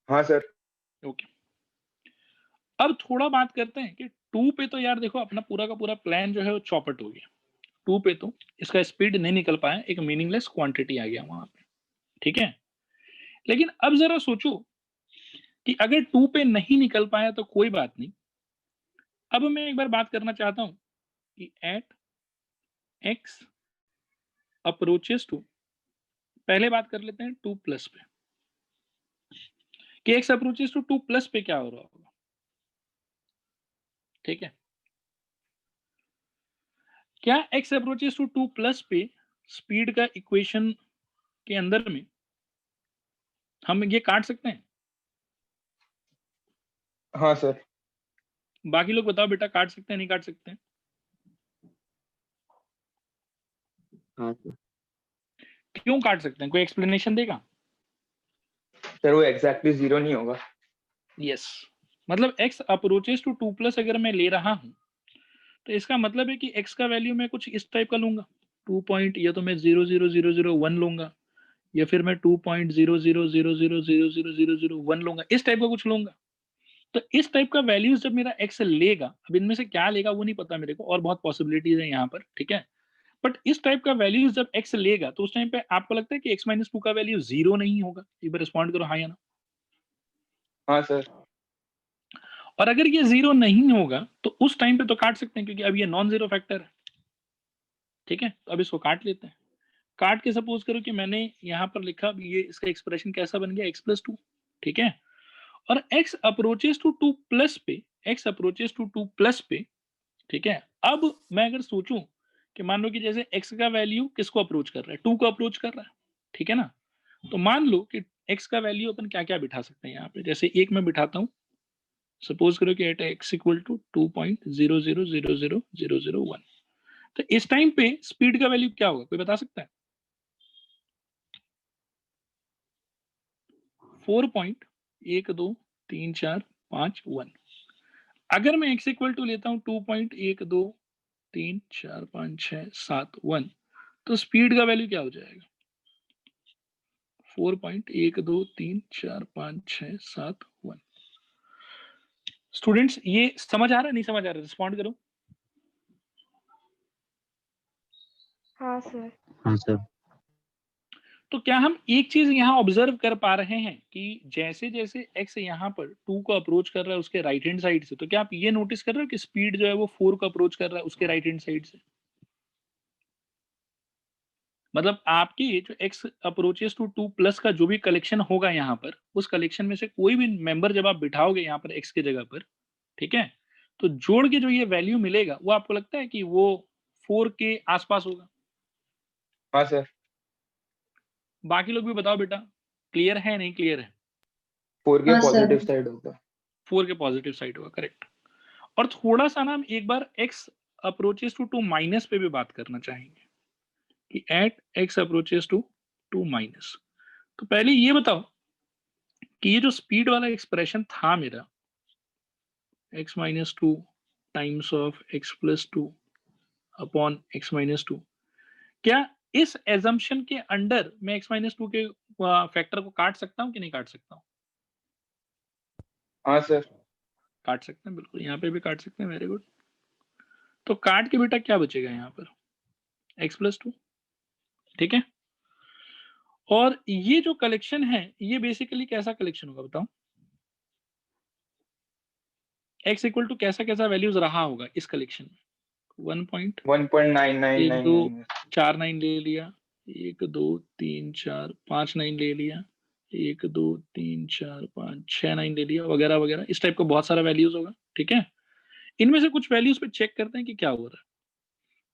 हाँ सर। ओके, अब थोड़ा बात करते हैं कि 2 पे तो यार देखो अपना पूरा का पूरा प्लान जो है वो चौपट हो गया। 2 पे तो इसका स्पीड नहीं निकल पाया, एक मीनिंगलेस क्वांटिटी आ गया वहां पे, ठीक है। लेकिन अब जरा सोचो कि अगर 2 पे नहीं निकल पाया तो कोई बात नहीं। अब मैं एक बार बात करना चाहता हूं कि एट x अप्रोचेस टू, पहले बात कर लेते हैं 2 प्लस पे, कि x अप्रोचेस टू 2 प्लस पे क्या हो रहा होगा, ठीक है। क्या x अप्रोचेस टू 2 प्लस पे स्पीड का इक्वेशन के अंदर में हम ये काट सकते हैं? हाँ सर। बाकी लोग बताओ बेटा, काट सकते हैं नहीं काट सकते हैं? हाँ सर। क्यों काट सकते हैं, कोई एक्सप्लेनेशन देगा? सर वो एग्जैक्टली 0 नहीं होगा। यस, मतलब x अप्रोचेस टू 2 प्लस अगर मैं ले रहा हूं तो इसका मतलब है कि x का वैल्यू मैं कुछ इस टाइप का लूंगा, 2 पॉइंट, या तो मैं 0.00001 लूंगा, या फिर मैं 2.000000001 लूंगा, इस टाइप का कुछ लूंगा। तो इस टाइप का वैल्यूज जब मेरा x लेगा, अब इनमें से क्या लेगा वो नहीं पता मेरे को, और बहुत पॉसिबिलिटीज है यहाँ पर, ठीक है। बट इस टाइप का वैल्यूज जब x लेगा तो उस टाइम पे आपको लगता है कि x-2 का वैल्यू 0 नहीं होगा? एक बार रिस्पॉन्ड करो हाँ या ना। हाँ सर। और अगर ये 0 नहीं होगा तो उस टाइम पे तो काट सकते हैं, क्योंकि अब ये नॉन जीरो फैक्टर है, ठीक है। तो अब इसको काट लेते हैं। काट के सपोज करो कि मैंने यहाँ पर लिखा, ये इसका एक्सप्रेशन कैसा बन गया, x+2, ठीक है। और x अप्रोचेस टू 2 प्लस पे, x अप्रोचेस टू 2 प्लस पे, ठीक है। अब मैं अगर सोचूं कि मान लो कि जैसे x का वैल्यू किसको अप्रोच कर रहा है, 2 को अप्रोच कर रहा है, ठीक है ना। तो मान लो कि x का वैल्यू अपन क्या क्या बिठा सकते हैं यहाँ पे, जैसे एक मैं बिठाता हूँ, सपोज करो कि एट x इक्वल टू 2.0000001। तो इस टाइम पे स्पीड का वैल्यू क्या होगा, कोई बता सकता है? 4.12345 अगर मैं x इक्वल टू लेता हूँ 2.1234567 तो स्पीड का वैल्यू क्या हो जाएगा? 4.1234567। स्टूडेंट्स ये समझ आ रहा है नहीं समझ आ रहा, रिस्पॉन्ड करो। हाँ सर। हाँ सर। तो क्या हम एक चीज यहाँ ऑब्जर्व कर पा रहे हैं कि जैसे जैसे x यहाँ पर 2 को अप्रोच कर रहा है उसके राइट हैंड साइड से, तो क्या आप ये नोटिस कर रहे हो कि स्पीड जो है वो 4 को अप्रोच कर रहा है उसके राइट हैंड साइड से? मतलब आपकी जो x अप्रोचेस टू 2 प्लस का जो भी कलेक्शन होगा यहाँ पर, उस कलेक्शन में से कोई भी मेंबर जब आप बिठाओगे यहाँ पर x की जगह पर, ठीक है, तो जोड़ के जो ये वैल्यू मिलेगा वो आपको लगता है कि वो 4 के आसपास होगा? हाँ सर। बाकी लोग भी बताओ बेटा, क्लियर है नहीं क्लियर है? 4 के हाँ सर। पॉजिटिव साइड होगा। 4 के पॉजिटिव साइड होगा, करेक्ट। और थोड़ा सा ना हम एक बार x अप्रोचेस टू 2 माइनस पे भी बात करना चाहेंगे कि at x approaches to 2 minus. तो पहले ये बताओ कि ये जो स्पीड वाला एक्सप्रेशन था मेरा, x minus 2 times of x plus 2 upon x minus 2, क्या इस एजम्पशन के अंडर मैं x माइनस 2 के फैक्टर को काट सकता हूँ कि नहीं काट सकता हूँ? हाँ सर। काट सकते हैं, बिल्कुल, यहाँ पे भी काट सकते हैं, वेरी गुड। तो काट के बेटा क्या बचेगा यहाँ पर, x प्लस 2, ठीक है। और ये जो कलेक्शन है ये बेसिकली कैसा कलेक्शन होगा बताओ? x इक्वल टू कैसा कैसा वैल्यूज रहा होगा इस कलेक्शन में? 1.9999 1.249 ले लिया, 1 2 3 4 5 9 ले लिया, 1 2 3 4 5 6 9 ले लिया, वगैरह वगैरह, इस टाइप का बहुत सारा वैल्यूज होगा, ठीक है। इनमें से कुछ वैल्यूज पे चेक करते हैं कि क्या हो रहा है।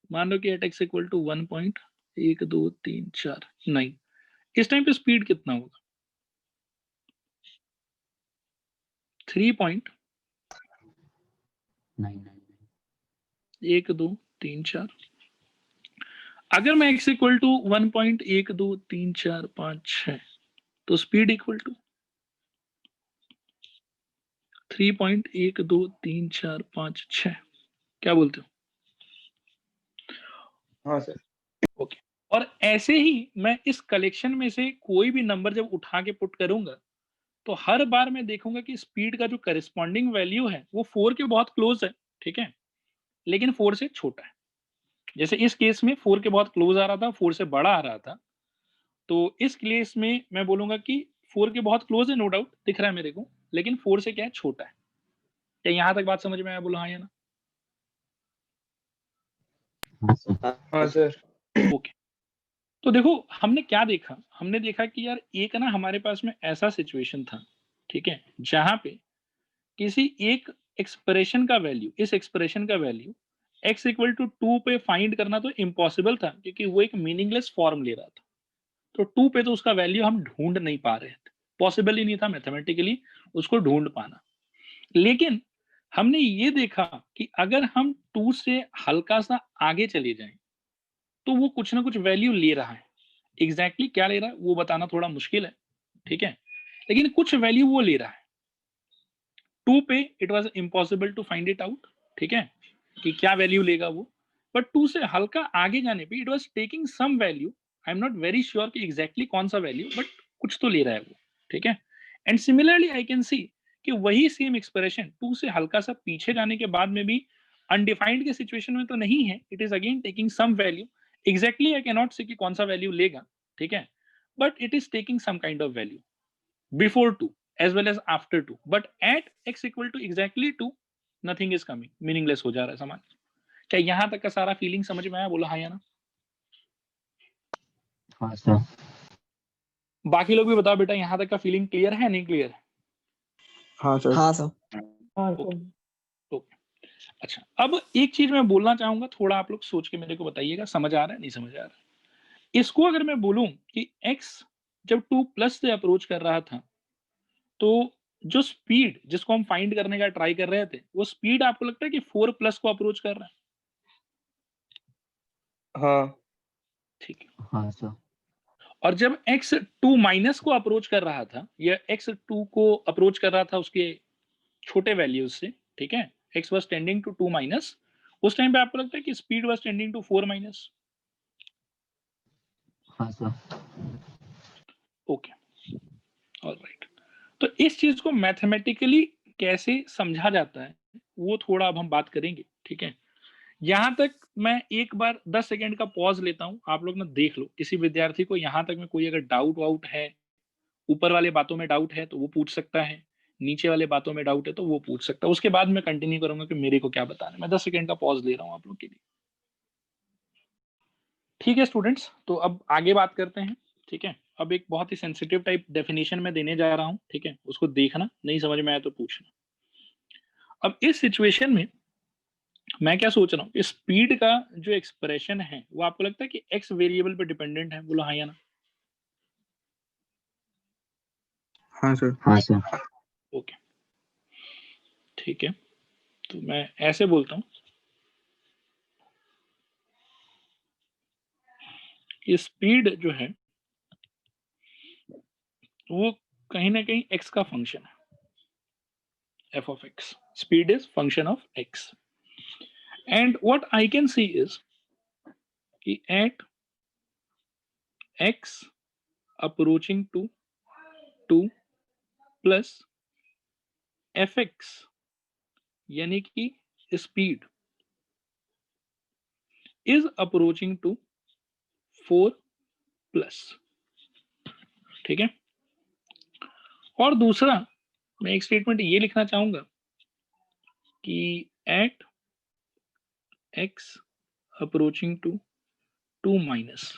मान लो कि एट x इक्वल टू 1.9999 1 2 3 4 9। इस टाइम पे स्पीड कितना होगा? 3.1 2 3 4। अगर मैं x इक्वल टू 1.1 2 3 4 5 6 तो स्पीड इक्वल टू 3.1 2 3 4 5 6। क्या बोलते हो? हाँ सर। ओके। और ऐसे ही मैं इस कलेक्शन में से कोई भी नंबर जब उठा के पुट करूंगा तो हर बार मैं देखूंगा कि स्पीड का जो करस्पॉन्डिंग वैल्यू है वो 4 के बहुत क्लोज है, ठीक है, लेकिन 4 से छोटा है। जैसे इस केस में 4 के बहुत क्लोज आ रहा था, 4 से बड़ा आ रहा था, तो इस केस में मैं बोलूंगा कि 4 के बहुत क्लोज है, नो डाउट दिख रहा है मेरे को, लेकिन 4 से क्या है, छोटा है। क्या यहां तक बात समझ में आया? बोलो हाँ या ना। हाँ सर। ओके। तो देखो हमने क्या देखा, हमने देखा कि यार एक ना हमारे पास में ऐसा सिचुएशन था, ठीक है, जहां पे किसी एक एक्सप्रेशन का वैल्यू, इस एक्सप्रेशन का वैल्यू x इक्वल टू 2 पे फाइंड करना तो इम्पॉसिबल था, क्योंकि वो एक मीनिंगलेस फॉर्म ले रहा था। तो 2 पे तो उसका वैल्यू हम ढूंढ नहीं पा रहे थे, पॉसिबल ही नहीं था मैथमेटिकली उसको ढूंढ पाना। लेकिन हमने ये देखा कि अगर हम 2 से हल्का सा आगे चले जाएं तो वो कुछ ना कुछ वैल्यू ले रहा है। एग्जैक्टली क्या ले रहा है वो बताना थोड़ा मुश्किल है, ठीक है, लेकिन कुछ वैल्यू वो ले रहा है। 2 पे it was impossible to find it out, ठीक है, कि क्या वैल्यू लेगा वो, बट 2 से हल्का आगे जाने पे it was taking some value. I am not very sure कि एग्जैक्टली कौन सा वैल्यू, बट कुछ तो ले रहा है वो, ठीक है। एंड सिमिलरली आई कैन सी कि वही सेम एक्सप्रेशन 2 से हल्का सा पीछे जाने के बाद में भी अनडिफाइंड के सिचुएशन में तो नहीं है, it is again taking some value. Exactly I can not say कि कौन सा वैल्यू लेगा, ठीक है, but it is taking some kind of value before 2 as well as after 2, but at x equal to exactly 2 nothing is coming, meaningless हो जा रहा है समान। क्या यहां तक का सारा फीलिंग समझ में आया? बोला हाँ या ना। हाँ सर। बाकी लोग भी बताओ बेटा, यहां तक का फीलिंग क्लियर है नहीं क्लियर? हाँ सर। हाँ सर। Okay okay. अच्छा, अब एक चीज मैं बोलना चाहूंगा, थोड़ा आप लोग सोच के मेरे को बताइएगा, समझ आ रहा है नहीं समझ आ रहा है। इसको अगर मैं बोलूं कि x जब 2 प्लस से अप्रोच कर रहा था तो जो स्पीड जिसको हम फाइंड करने का ट्राई कर रहे थे वो स्पीड आपको लगता है कि 4 प्लस को अप्रोच कर रहा है? हाँ। ठीक है। हाँ सर। और जब x 2 माइनस को अप्रोच कर रहा था या x 2 को अप्रोच कर रहा था उसके छोटे वैल्यूज से, ठीक है, x was tending to 2 minus, उस टाइम पे आपको लगता है कि speed was tending to 4 minus? हाँ सर। Okay, alright. तो इस चीज को मैथमेटिकली कैसे समझा जाता है वो थोड़ा अब हम बात करेंगे, ठीक है। यहां तक मैं एक बार 10 सेकंड का पॉज लेता हूं, आप लोग ना देख लो किसी विद्यार्थी को यहां तक में कोई अगर डाउट वाउट है, ऊपर वाले बातों में डाउट है तो वो पूछ सकता है, नीचे वाले बातों में डाउट है तो वो पूछ सकता है। उसके बाद मैं कंटिन्यू करूंगा कि मेरे को क्या बताना है। मैं 10 सेकंड का पॉज ले रहा हूं आप लोग के लिए, ठीक है स्टूडेंट्स। तो अब आगे बात करते हैं, ठीक है। अब एक बहुत ही सेंसिटिव टाइप डेफिनेशन में देने जा रहा हूं, ठीक है, उसको देखना, नहीं समझ में आया तो पूछना। अब इस सिचुएशन में मैं क्या सोच रहा हूँ कि स्पीड का जो एक्सप्रेशन है वो आपको लगता है कि एक्स वेरिएबल पे डिपेंडेंट है? बोलो हाँ या ना। हाँ सर। हाँ सर। ओके, ठीक है। तो मैं ऐसे बोलता हूँ कि स्पीड जो है वो कहीं ना कहीं एक्स का फंक्शन है, f of x. Speed is function of x and what I can see is कि at x approaching to 2 plus f x यानी कि speed is approaching to 4 plus, ठीक है। और दूसरा मैं एक स्टेटमेंट ये लिखना चाहूंगा कि at x approaching to 2 minus,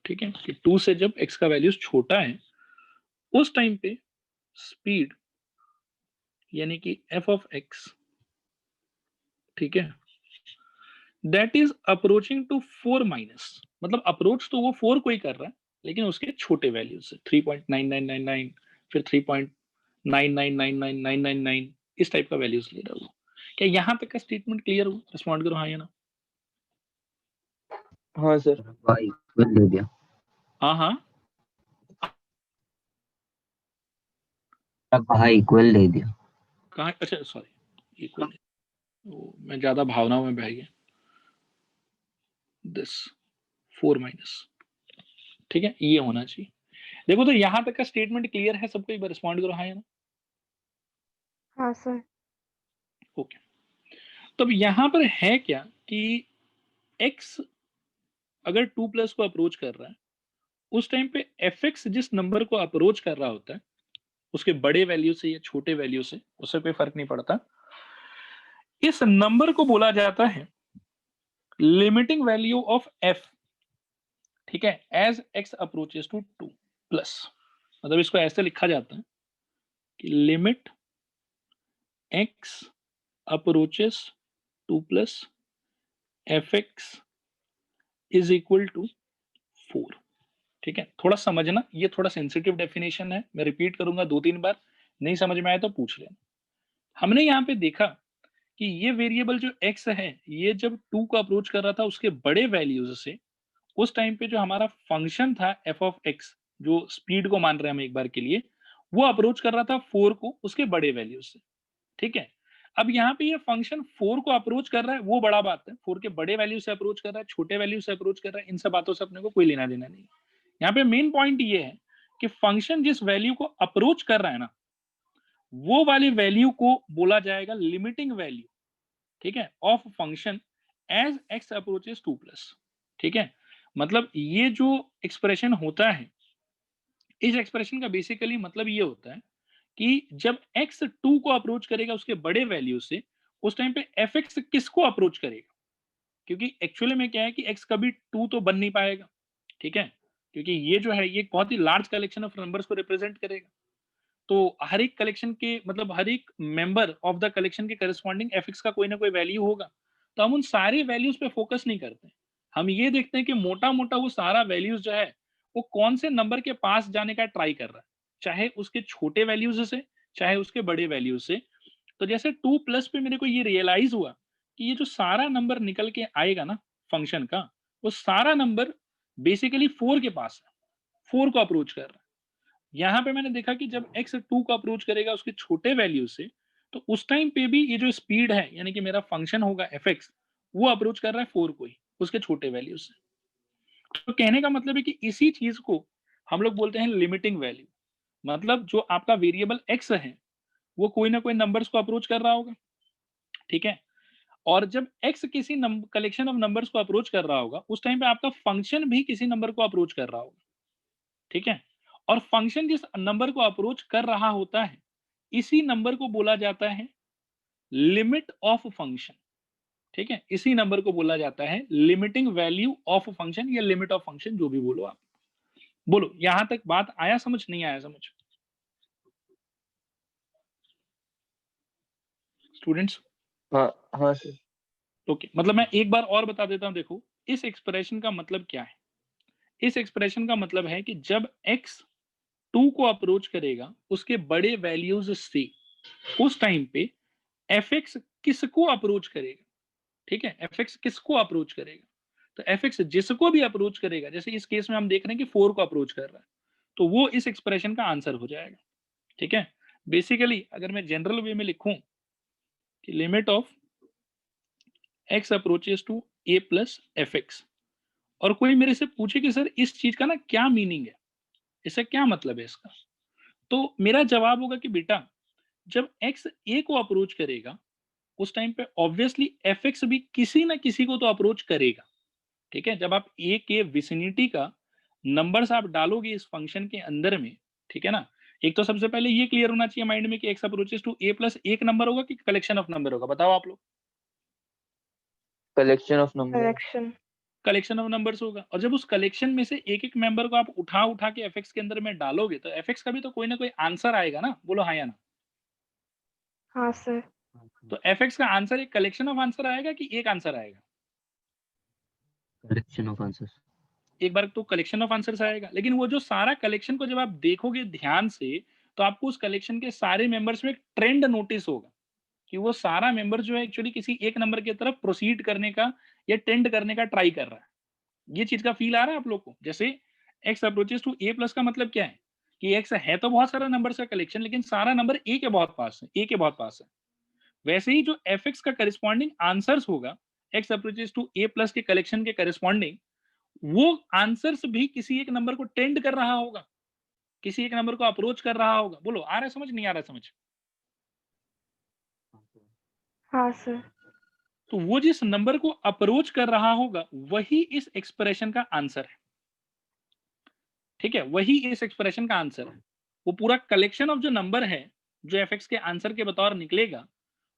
ठीक है, कि 2 से जब x का वैल्यूज छोटा है उस टाइम पे स्पीड यानी कि f ऑफ x, ठीक है, that is approaching to 4 minus, मतलब अप्रोच तो वो 4 को ही कर रहा है, लेकिन उसके छोटे वैल्यू से 3.9999, फिर 3.999999 इस टाइप का वैल्यूज ले रहा है वो। क्या यहाँ तक का स्टेटमेंट क्लियर हुआ? रिस्पॉन्ड करो हाँ या ना। हाँ सर। इक्वल दे दिया। हाँ कहा इक्वल दे दिया। कहाँ? अच्छा सॉरी, इक्वल, मैं ज्यादा भावनाओं में बह गया। दिस 4 माइनस, ठीक है, ये होना चाहिए। देखो तो यहाँ तक का स्टेटमेंट क्लियर है सबको? एक बार रिस्पॉन्ड करो हाँ या ना। हाँ सर। ओके, तो अब यहाँ पर है क्या कि x अगर 2 प्लस को अप्रोच कर रहा है, उस टाइम पे fx जिस नंबर को अप्रोच कर रहा होता है, उसके बड़े वैल्यू से या छोटे वैल्यू से, उससे कोई फर्क नहीं पड़ता, इस नंबर को बोला जाता है लिमिटिंग वैल्यू ऑफ f, ठीक है, as x approaches to 2 plus. मतलब इसको ऐसे लिखा जाता है कि limit x approaches 2 plus fx is equal to 4। ठीक है, थोड़ा समझना, ये थोड़ा सेंसिटिव डेफिनेशन है, मैं रिपीट करूंगा 2-3 बार, नहीं समझ में आया तो पूछ लेना। हमने यहाँ पे देखा कि ये वेरिएबल जो x है, ये जब 2 को अप्रोच कर रहा था उसके बड़े वैल्यूज से, उस टाइम पे जो हमारा फंक्शन था f ऑफ x, जो स्पीड को मान रहे हैं हम एक बार के लिए, वो अप्रोच कर रहा था 4 को उसके बड़े वैल्यूज से। ठीक है, अब यहाँ पे ये फंक्शन 4 को अप्रोच कर रहा है, वो बड़ा बात है, 4 के बड़े वैल्यू से अप्रोच कर रहा है, छोटे वैल्यू से अप्रोच कर रहा है, इन सब बातों से अपने को कोई लेना देना नहीं। यहाँ पे मेन पॉइंट ये है कि फंक्शन जिस वैल्यू को अप्रोच कर रहा है ना, वो वाली वैल्यू को बोला जाएगा लिमिटिंग वैल्यू, ठीक है, of function as x approaches 2 plus. ठीक है, मतलब ये जो एक्सप्रेशन होता है, इस एक्सप्रेशन का बेसिकली मतलब ये होता है कि जब x 2 को अप्रोच करेगा उसके बड़े वैल्यू से, उस टाइम पे fx किसको अप्रोच करेगा? क्योंकि एक्चुअली में क्या है कि x कभी 2 तो बन नहीं पाएगा, ठीक है, क्योंकि ये जो है ये बहुत ही लार्ज कलेक्शन ऑफ नंबर्स को रिप्रेजेंट करेगा। तो हर एक कलेक्शन के मतलब हर एक मेंबर ऑफ द कलेक्शन के करस्पॉन्डिंग fx का कोई ना कोई वैल्यू होगा। तो हम उन सारे वैल्यूज पे फोकस नहीं करते, हम ये देखते हैं कि मोटा मोटा वो सारा वैल्यूज जो है वो कौन से नंबर के पास जाने का ट्राई कर रहा है, चाहे उसके छोटे वैल्यूज से चाहे उसके बड़े वैल्यूज से। तो जैसे 2 प्लस पे मेरे को ये रियलाइज हुआ कि ये जो सारा नंबर निकल के आएगा ना फंक्शन का, वो सारा नंबर बेसिकली 4 के पास है, 4 को अप्रोच कर रहा है। यहाँ पे मैंने देखा कि जब x 2 को अप्रोच करेगा उसके छोटे वैल्यू से, तो उस टाइम पे भी ये जो स्पीड है यानी कि मेरा फंक्शन होगा fx, वो अप्रोच कर रहा है 4 को ही उसके छोटे वैल्यू से। तो कहने का मतलब है कि इसी चीज को हम लोग बोलते हैं लिमिटिंग वैल्यू। मतलब जो आपका वेरिएबल x है वो कोई ना कोई नंबर्स को अप्रोच कर रहा होगा, ठीक है, और जब x किसी कलेक्शन ऑफ नंबर्स को अप्रोच कर रहा होगा, उस टाइम पे आपका फंक्शन भी किसी नंबर को अप्रोच कर रहा होगा, ठीक है, और फंक्शन जिस नंबर को अप्रोच कर रहा होता है, इसी नंबर को बोला जाता है लिमिट ऑफ फंक्शन। ठीक है, इसी नंबर को बोला जाता है लिमिटिंग वैल्यू ऑफ फंक्शन या लिमिट ऑफ फंक्शन, जो भी बोलो आप। बोलो यहां तक बात आया समझ, नहीं आया समझ स्टूडेंट्स? हाँ हाँ सर। ओके, मतलब मैं एक बार और बता देता हूं। देखो इस एक्सप्रेशन का मतलब क्या है, इस एक्सप्रेशन का मतलब है कि जब x 2 को अप्रोच करेगा उसके बड़े वैल्यूज से, उस टाइम पे fx किसको अप्रोच करेगा? ठीक है, fx किसको अप्रोच करेगा? तो fx जिसको भी अप्रोच करेगा, जैसे इस केस में हम देख रहे हैं कि 4 को अप्रोच कर रहा है, तो वो इस एक्सप्रेशन का आंसर हो जाएगा। ठीक है, बेसिकली अगर मैं जनरल वे में लिखूं कि limit of x approaches to a plus fx, और कोई मेरे से पूछे कि सर इस चीज का ना क्या मीनिंग है, इसका क्या मतलब है इसका, तो मेरा जवाब होगा कि बेटा जब x a को अप्रोच करेगा उस टाइम पे ऑब्वियसली fx भी किसी ना किसी को तो अप्रोच करेगा। ठीक है, जब आप a के विसिनिटी का नंबर्स आप डालोगे इस फंक्शन के अंदर में, ठीक है ना, एक तो सबसे पहले ये क्लियर होना चाहिए माइंड में कि x approaches to a plus एक नंबर होगा कि कलेक्शन ऑफ नंबर होगा, बताओ आप लोग। Collection of number. Correction. Collection of numbers होगा, और जब उस कलेक्शन में से एक एक मेंबर को आप उठा उठा के fx के अंदर में डालोगे तो fx का भी तो कोई ना कोई आंसर आएगा ना, बोलो हाँ या ना। हाँ सर। तो fx का आंसर एक कलेक्शन ऑफ आंसर आएगा कि एक आंसर आएगा? Collection of answers. एक बार तो कलेक्शन ऑफ आंसर्स आएगा, लेकिन वो जो सारा कलेक्शन को जब आप देखोगे ध्यान से तो आपको उस कलेक्शन के सारे मेंबर्स में एक ट्रेंड नोटिस होगा कि वो सारा मेंबर जो है एक्चुअली किसी एक नंबर की तरफ प्रोसीड करने का या टेंड करने का ट्राई कर रहा है। ये चीज का फील आ रहा है आप लोग को? जैसे x approaches to a plus का मतलब क्या है कि x है तो बहुत सारा नंबर का कलेक्शन, लेकिन सारा नंबर a के बहुत पास है, a के बहुत पास है। वैसे ही जो fx का करिस्पॉन्डिंग आंसर्स होगा x approaches to a plus के कलेक्शन के करिस्पॉन्डिंग, वो आंसर्स भी किसी एक नंबर को टेंड कर रहा होगा, किसी एक नंबर को अप्रोच कर रहा होगा। बोलो आ रहा है समझ, नहीं आ रहा है समझ? हाँ सर। तो वो जिस नंबर को अप्रोच कर रहा होगा वही इस एक्सप्रेशन का आंसर है। ठीक है, वही इस एक्सप्रेशन का आंसर है। वो पूरा कलेक्शन ऑफ जो नंबर है जो एफ के आंसर के बतौर निकलेगा,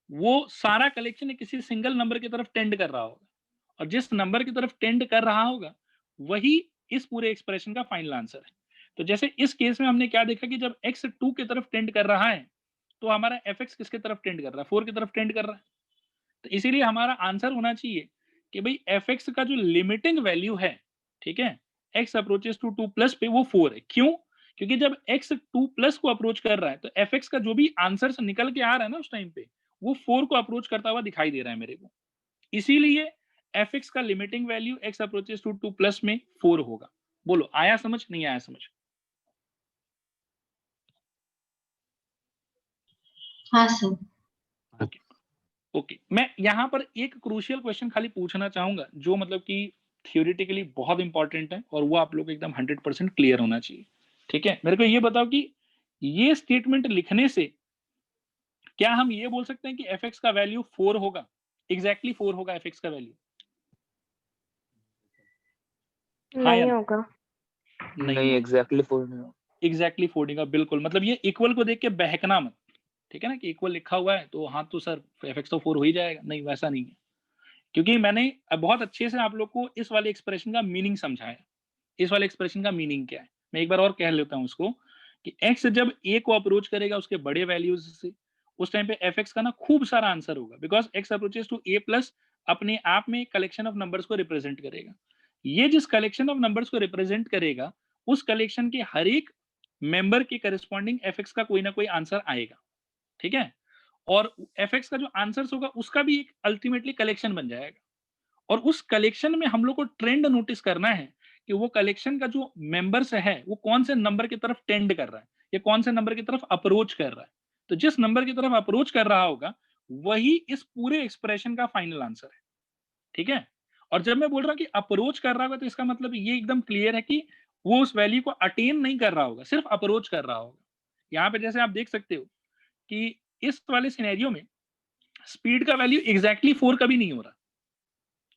वो सारा कलेक्शन किसी सिंगल नंबर की तरफ टेंड कर रहा होगा, और जिस नंबर की तरफ टेंड कर रहा होगा वही इस पूरे एक्सप्रेशन का फाइनल आंसर है। तो जैसे इस केस में हमने क्या देखा कि जब x 2 की तरफ टेंड कर रहा है तो हमारा fx किसके तरफ टेंड कर रहा है? 4 की तरफ टेंड कर रहा है। तो इसीलिए हमारा आंसर होना चाहिए कि भाई fx का जो लिमिटिंग वैल्यू है, ठीक है, x अप्रोचेस टू 2 प्लस पे वो 4 है। क्यों? क्योंकि जब x 2 प्लस को अप्रोच कर रहा है तो fx का जो भी आंसर निकल के आ रहा है ना उस टाइम पे, वो 4 को अप्रोच करता हुआ दिखाई दे रहा है मेरे को। इसीलिए fx का limiting value x approaches to 2 plus में 4 होगा। बोलो आया समझ, नहीं आया समझ? हाँ सर। ओके, मैं यहाँ पर एक क्रूशियल क्वेश्चन खाली पूछना चाहूंगा जो मतलब कि थियोरिटिकली बहुत इंपॉर्टेंट है और वो आप लोग एकदम 100% क्लियर होना चाहिए। ठीक है, मेरे को ये बताओ कि ये स्टेटमेंट लिखने से क्या हम ये बोल सकते हैं कि fx का वैल्यू 4 होगा, एग्जैक्टली 4 होगा fx का वैल्यू? हाँ या नहीं होगा। नहीं एग्जैक्टली 4 नहीं होगा। एग्जैक्टली 4 होगा, बिल्कुल। मतलब ये इक्वल को देख के बहकना मत, ठीक है ना, कि इक्वल लिखा हुआ है तो हाँ तो सर fx तो 4 हो ही जाएगा, नहीं वैसा नहीं है। क्योंकि मैंने बहुत अच्छे से आप लोग को इस वाले एक्सप्रेशन का मीनिंग समझाया। इस वाले एक्सप्रेशन का मीनिंग क्या है मैं एक बार और कह लेता हूं उसको, कि x जब a को अप्रोच करेगा उसके बड़े वैल्यूज से, उस टाइम पे fx का ना खूब सारा आंसर होगा, because x approaches to a plus अपने आप में कलेक्शन ऑफ नंबर्स को रिप्रेजेंट करेगा। ये जिस कलेक्शन ऑफ नंबर्स को रिप्रेजेंट करेगा उस कलेक्शन के हर एक मेंबर के करस्पॉन्डिंग fx का कोई ना कोई आंसर आएगा। ठीक है, और fx का जो आंसर्स होगा उसका भी एक अल्टीमेटली कलेक्शन बन जाएगा, और उस कलेक्शन में हम लोग को ट्रेंड नोटिस करना है कि वो कलेक्शन का जो मेंबर्स है वो कौन से नंबर की तरफ टेंड कर रहा है या कौन से नंबर की तरफ अप्रोच कर रहा है। तो जिस नंबर की तरफ अप्रोच कर रहा होगा वही इस पूरे एक्सप्रेशन का फाइनल आंसर है। ठीक है, और जब मैं बोल रहा हूं कि अप्रोच कर रहा होगा तो इसका मतलब ये एकदम क्लियर है कि वो उस वैल्यू को अटेन नहीं कर रहा होगा, सिर्फ अप्रोच कर रहा होगा। यहाँ पे जैसे आप देख सकते हो कि इस वाले सिनेरियो में स्पीड का वैल्यू एग्जैक्टली 4 कभी नहीं हो रहा।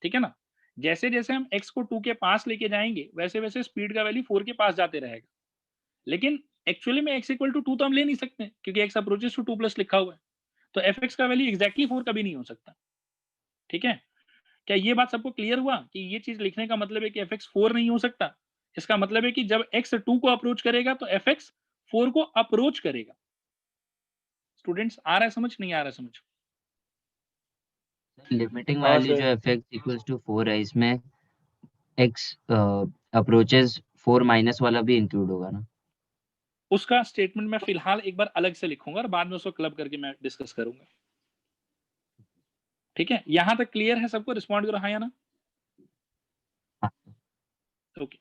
ठीक है ना, जैसे जैसे हम x को 2 के पास लेके जाएंगे वैसे वैसे स्पीड का वैल्यू 4 के पास जाते रहेगा, लेकिन एक्चुअली में x इक्वल टू 2 तो हम ले नहीं सकते क्योंकि x अप्रोचेस टू 2 प्लस लिखा हुआ है, तो fx का वैल्यू एग्जैक्टली 4 कभी नहीं हो सकता। ठीक है, क्या ये बात सबको क्लियर हुआ कि ये चीज लिखने का मतलब है कि fx 4 नहीं हो सकता? इसका मतलब है कि जब x 2 को अप्रोच करेगा तो fx 4 को अप्रोच करेगा। स्टूडेंट्स आ रहा है समझ, नहीं आ रहा है समझ? लिमिटिंग हाँ वैल्यू सर। जो fx इक्वल्स टू 4 है, इसमें x अप्रोचेस 4 माइनस वाला भी इंक्लूड होगा ना? उसका स्टेटमेंट मैं फिलहाल एक बार अलग से लिखूंगा और बाद में उसको क्लब करके मैं डिस्कस करूंगा। ठीक है, यहां तक क्लियर है सबको? रिस्पॉन्ड करो हाँ या ना। हाँ। ओके,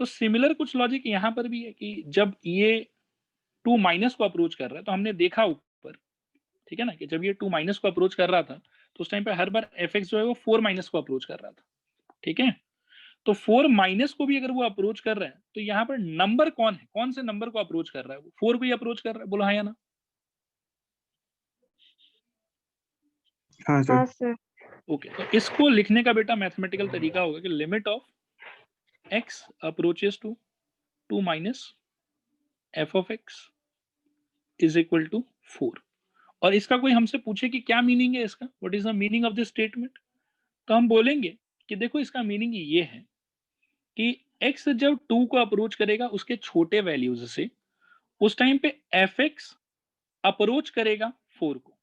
तो सिमिलर कुछ लॉजिक यहां पर भी है कि जब ये 2 माइनस को अप्रोच कर रहा है तो हमने देखा ऊपर, ठीक है ना, कि जब ये 2 माइनस को अप्रोच कर रहा था तो उस टाइम पे हर बार fx जो है वो 4 माइनस को अप्रोच कर रहा था। ठीक है, तो 4 माइनस को भी अगर वो अप्रोच कर रहा है तो यहाँ पर नंबर कौन है, कौन से नंबर को अप्रोच कर रहा है? वो 4 को ही अप्रोच कर रहा है। बोलो हाँ या ना। हाँ हाँ सर। सर। ओके, तो इसको लिखने का बेटा मैथमेटिकल तरीका होगा कि limit of x approaches to 2 minus f of x is equal to 4। और इसका कोई हमसे पूछे कि क्या मीनिंग है इसका, what is the meaning of this statement, तो हम बोलेंगे कि देखो इसका मीनिंग ये है कि x जब 2 को अप्रोच करेगा उसके छोटे वैल्यूज से, उस टाइम पे fx अप्रोच करेगा 4 को।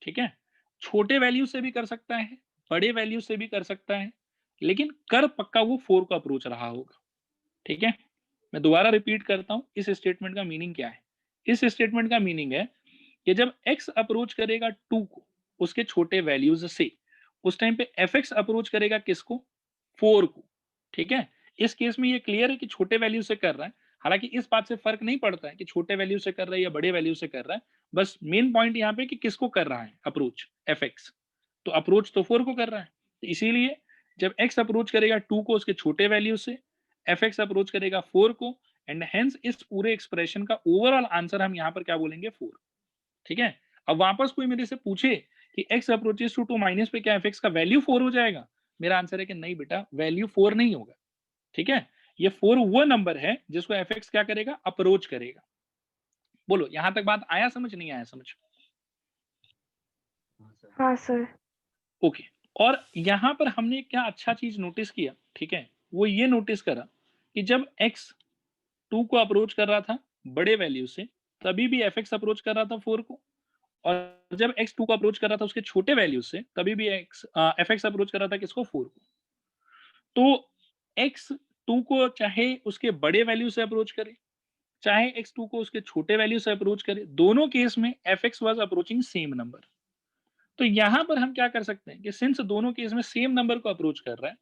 ठीक है, छोटे वैल्यू से भी कर सकता है, बड़े वैल्यू से भी कर सकता है, लेकिन कर पक्का वो 4 को अप्रोच रहा होगा। ठीक है, मैं दोबारा रिपीट करता हूं, इस स्टेटमेंट का मीनिंग क्या है। इस स्टेटमेंट का मीनिंग है कि जब x अप्रोच करेगा 2 को उसके छोटे वैल्यूज से, उस टाइम पे fx अप्रोच करेगा किसको, 4 को। ठीक है, इस केस में ये क्लियर है कि छोटे वैल्यू से कर रहा है, हालांकि इस बात से फर्क नहीं पड़ता है कि छोटे वैल्यू से कर रहा है या बड़े वैल्यू से कर रहा है, बस मेन पॉइंट यहाँ पे कि किसको कर रहा है अप्रोच, fx। तो अप्रोच तो 4 को कर रहा है, तो इसीलिए जब x अप्रोच करेगा 2 को उसके छोटे वैल्यू से, fx अप्रोच करेगा 4 को, एंड हेंस इस पूरे एक्सप्रेशन का ओवरऑल आंसर हम यहाँ पर क्या बोलेंगे, 4। ठीक है, अब वापस कोई मेरे से पूछे कि x अप्रोचेस टू माइनस पे क्या fx का वैल्यू 4 हो जाएगा, मेरा आंसर है कि नहीं बेटा, वैल्यू 4 नहीं होगा। ठीक है, ये 4 वो नंबर है जिसको fx क्या करेगा, अप्रोच करेगा। बोलो यहां तक बात आया समझ, नहीं आया समझ? हाँ सर। ओके, और यहां पर हमने क्या अच्छा चीज नोटिस किया, ठीक है, वो ये नोटिस करा कि जब x 2 को अप्रोच कर रहा था बड़े वैल्यू से, तभी भी fx अप्रोच कर रहा था 4 को, और जब x 2 को अप्रोच कर रहा था उसके छोटे वैल्यू से, तभी भी fx अप्रोच कर रहा था किसको, 4 को। तो x 2 को चाहे उसके बड़े वैल्यू से अप्रोच करे, चाहे x 2 को उसके छोटे वैल्यू से अप्रोच करे, दोनों केस में fx was approaching same number. तो यहां पर हम क्या कर सकते हैं कि सिंस दोनों केस में सेम नंबर को अप्रोच कर रहा है,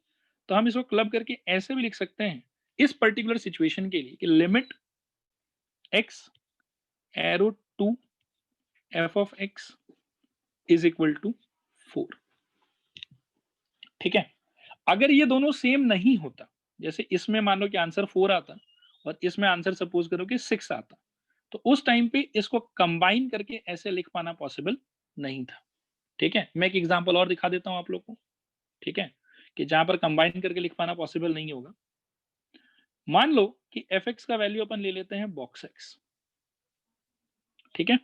तो हम इसको क्लब करके ऐसे भी लिख सकते हैं इस पर्टिकुलर सिचुएशन के लिए कि limit x arrow to f of x is equal to 4। ठीक है, अगर ये दोनों सेम नहीं होता, जैसे इसमें मान लो कि आंसर 4 आता और इसमें आंसर सपोज करो कि 6 आता, तो उस टाइम पे इसको कंबाइन करके ऐसे लिख पाना पॉसिबल नहीं था। ठीक है, मैं एक एग्जांपल और दिखा देता हूं आप लोग को, ठीक है, कि जहां पर कंबाइन करके लिख पाना पॉसिबल नहीं होगा। मान लो कि fx का वैल्यू अपन ले लेते हैं बॉक्स x। ठीक है,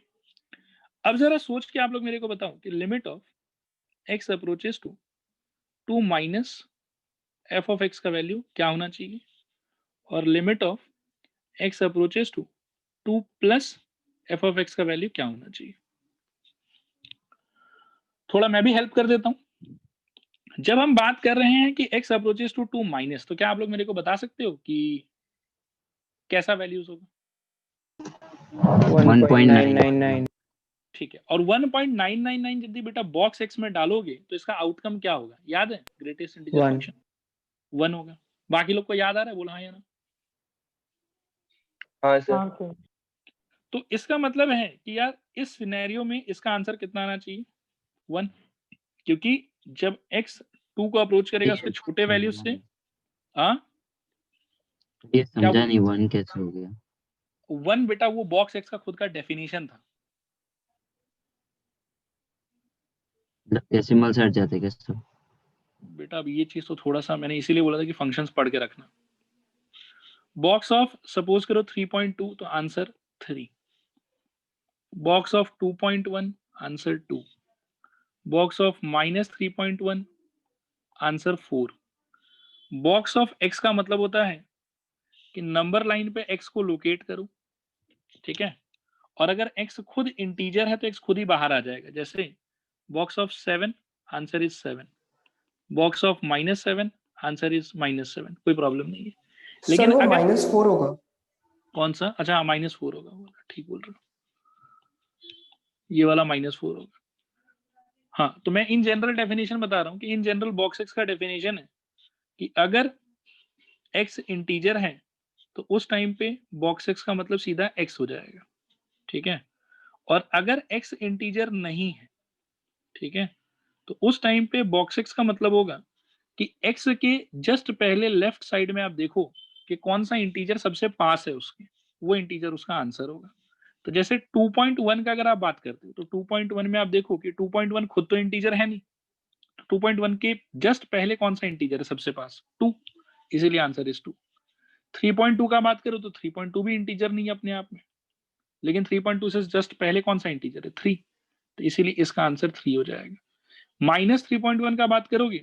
अब जरा सोच के आप लोग मेरे को बताओ कि limit of x approaches to 2 minus f of x का वैल्यू क्या होना चाहिए, और limit of x approaches to 2 plus f of x का वैल्यू क्या होना चाहिए। थोड़ा मैं भी हेल्प कर देता हूं। जब हम बात कर रहे हैं कि x अप्रोचेस टू 2 माइनस, तो क्या आप लोग मेरे को बता सकते हो कि कैसा वैल्यूज होगा? 1.999। ठीक है, और 1.999 यदि बेटा बॉक्स x में डालोगे तो इसका आउटकम क्या होगा, याद है? Greatest integer 1। फंक्शन 1 होगा। बाकी लोग को याद आ रहा है? बोला हाँ या ना? हाँ सर। तो इसका मतलब है कि यार इस सिनेरियो में इसका आंसर कितना आना चाहिए, 1, क्योंकि जब x 2 को अप्रोच करेगा उसके छोटे वैल्यू से, हाँ ये क्या समझा नहीं, 1 कैसे हो गया? 1 बेटा वो बॉक्स x का खुद का डेफिनेशन था। डेसिमल्स हट जाते क्या सब? बेटा अब ये चीज तो थोड़ा सा मैंने इसीलिए बोला था कि फंक्शंस पढ़ के रखना। बॉक्स ऑफ सपोज करो 3.2 तो answer 3, box of 2.1 answer 2, box of minus 3.1 answer 4। Box of x का मतलब होता है कि नंबर लाइन पे x को लोकेट करो, ठीक है, और अगर x खुद इंटीजर है तो x खुद ही बाहर आ जाएगा। जैसे box of 7 answer is 7, box of -7 answer is -7, कोई प्रॉब्लम नहीं है। लेकिन सर वो अगर -4 होगा। कौन सा, अच्छा -4 होगा, बोला ठीक बोल रहे हो, ये वाला -4 होगा। हाँ, तो मैं इन जनरल डेफिनेशन बता रहा हूँ कि इन जनरल बॉक्स x का डेफिनेशन है कि अगर x इंटीजर है तो उस टाइम पे बॉक्स x का मतलब सीधा x हो जाएगा। ठीक है, और अगर x इंटीजर नहीं है, ठीक है, तो उस टाइम पे बॉक्स x का मतलब होगा कि x के जस्ट पहले लेफ्ट साइड में आप देखो कि कौन सा इंटीजर सबसे पास है उसके, वो इंटीजर उसका आंसर होगा। तो जैसे 2.1 का अगर आप बात करते हो तो 2.1 में आप देखो कि 2.1 खुद तो इंटीजर है नहीं, तो 2.1 के जस्ट पहले कौन सा इंटीजर है सबसे पास, 2, इसीलिए आंसर इज 2। 3.2 का बात करो तो 3.2 भी इंटीजर नहीं है अपने आप में, लेकिन 3.2 से जस्ट पहले कौन सा इंटीजर है, 3, तो इसीलिए इसका आंसर 3 हो जाएगा। -3.1 का बात करोगे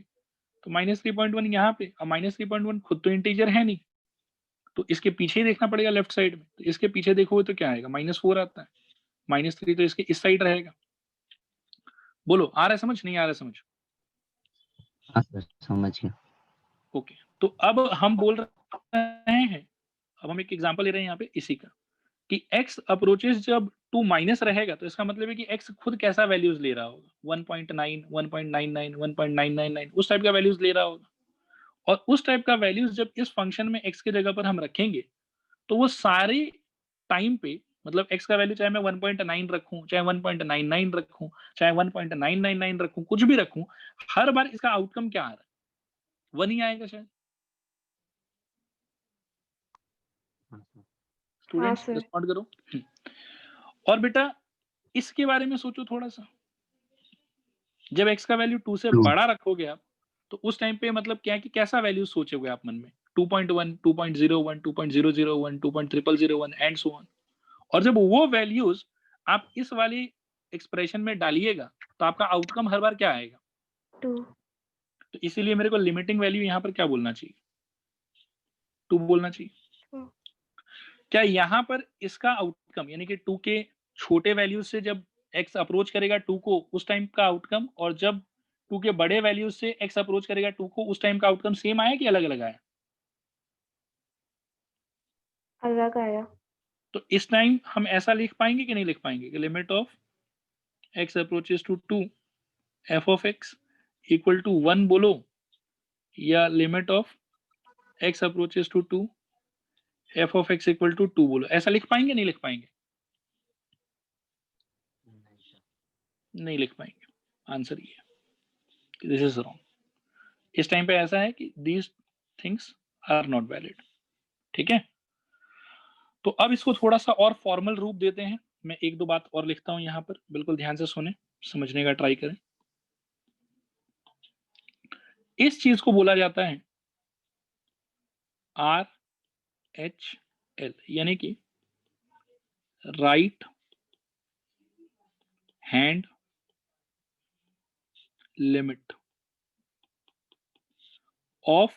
तो -3.1 यहाँ पे, और -3.1 खुद तो इंटीजर है नहीं, तो इसके पीछे ही देखना पड़ेगा लेफ्ट साइड में, तो इसके पीछे देखोगे तो क्या आएगा, -4 आता है, -3 तो इसके इस साइड रहेगा। बोलो आ रहा है समझ, नहीं आ रहा है समझ? हाँ सर, समझ गया। ओके, तो अब हम बोल रहे हैं, अब हम एक एग्जांपल ले रहे हैं यहाँ पे इसी का, कि x अप्रोचेस जब 2 माइनस रहेगा तो इसका मतलब है कि x खुद कैसा वैल्यूज ले रहा होगा, 1.9, 1.99, 1.999 उस टाइप का वैल्यूज ले रहा होगा। और उस टाइप का वैल्यूज जब इस फंक्शन में x की जगह पर हम रखेंगे तो वो सारे टाइम पे, मतलब x का वैल्यू चाहे मैं 1.9 रखूं, चाहे 1.99 रखूं, चाहे 1.999 रखूं, कुछ भी रखूं, हर बार इसका आउटकम क्या आ रहा है, 1 ही आएगा शायद। Students sir. रिस्पॉन्ड करो। और बेटा इसके बारे में सोचो थोड़ा सा, जब x का वैल्यू 2 से 2 बड़ा रखोगे आप तो उस टाइम पे मतलब क्या है कि कैसा वैल्यू सोचोगे आप मन में, 2.1, 2.01, 2.001, 2.0001 एंड सो ऑन। और जब वो वैल्यूज आप इस वाली एक्सप्रेशन में डालिएगा तो आपका आउटकम हर बार क्या आएगा, 2। तो इसीलिए मेरे को लिमिटिंग वैल्यू यहाँ पर क्या बोलना चाहिए, 2 बोलना चाहिए। हम्म। क्या यहाँ पर इसका आउटकम यानी कि 2 के छोटे वैल्यूज से जब x अप्रोच करेगा 2 को उस टाइम का आउटकम, और जब 2 के बड़े वैल्यूज से x अप्रोच करेगा 2 को उस टाइम का आउटकम सेम आया कि अलग अलग आया? अलग आया। तो इस टाइम हम ऐसा लिख पाएंगे कि नहीं लिख पाएंगे कि limit of x approaches to 2 f of x equal to 1 बोलो, या limit of x approaches to 2 f of x equal to 2 बोलो, ऐसा लिख पाएंगे नहीं लिख पाएंगे? नहीं लिख पाएंगे। आंसर ये है, दिस इज रॉन्ग। इस टाइम पे ऐसा है कि these things are not valid. ठीक है, तो अब इसको थोड़ा सा और फॉर्मल रूप देते हैं। मैं एक दो बात और लिखता हूं यहाँ पर, बिल्कुल ध्यान से सुने, समझने का ट्राई करें। इस चीज को बोला जाता है RHL, यानी कि राइट हैंड लिमिट ऑफ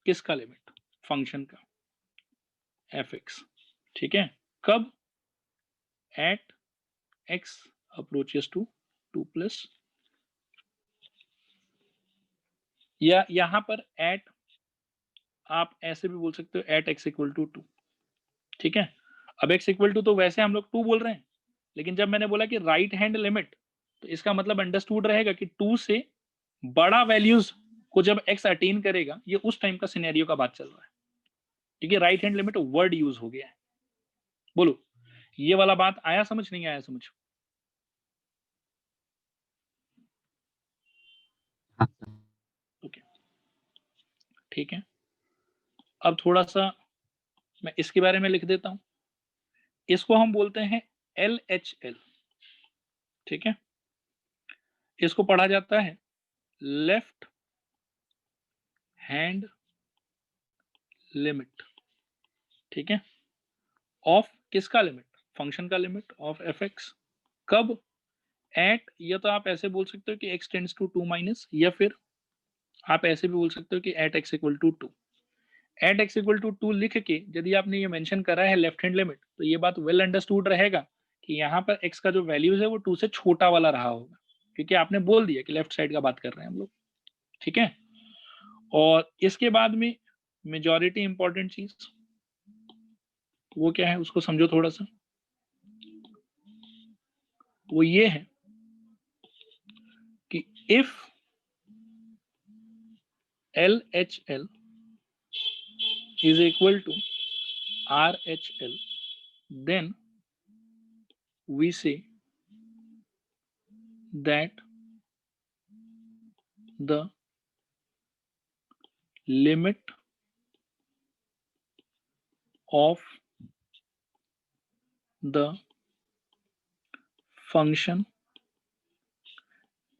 किसका लिमिट, फंक्शन का fx। ठीक है, कब, at x approaches to 2 plus, या यहां पर एट आप ऐसे भी बोल सकते हो एट x इक्वल टू 2। ठीक है, अब x इक्वल टू तो वैसे हम लोग 2 बोल रहे हैं, लेकिन जब मैंने बोला कि राइट हैंड लिमिट तो इसका मतलब अंडरस्टूड रहेगा कि 2 से बड़ा वैल्यूज को जब x अटेन करेगा, ये उस टाइम का सिनेरियो का बात चल रहा है। ठीक है, right hand limit word use हो गया है। बोलो ये वाला बात आया समझ, नहीं आया समझ? ओके, ठीक है, अब थोड़ा सा मैं इसके बारे में लिख देता हूं। इसको हम बोलते हैं LHL। ठीक है, इसको पढ़ा जाता है लेफ्ट हैंड लिमिट। ठीक है, ऑफ किसका लिमिट, फंक्शन का लिमिट ऑफ fx, कब, एट, या तो आप ऐसे बोल सकते हो कि x टेंड्स टू 2 माइनस, या फिर आप ऐसे भी बोल सकते हो कि at x equal to 2। At x equal to 2 लिख के यदि आपने ये मेंशन करा है लेफ्ट हैंड लिमिट, तो ये बात वेल अंडरस्टूड रहेगा कि यहाँ पर x का जो वैल्यूज है वो 2 से छोटा वाला रहा होगा, क्योंकि आपने बोल दिया कि लेफ्ट साइड का बात कर रहे हैं हम लोग। ठीक है, और इसके बाद में मेजॉरिटी इंपॉर्टेंट चीज वो क्या है उसको समझो थोड़ा सा। वो ये है कि if LHL is equal to RHL, then we say that the limit of the function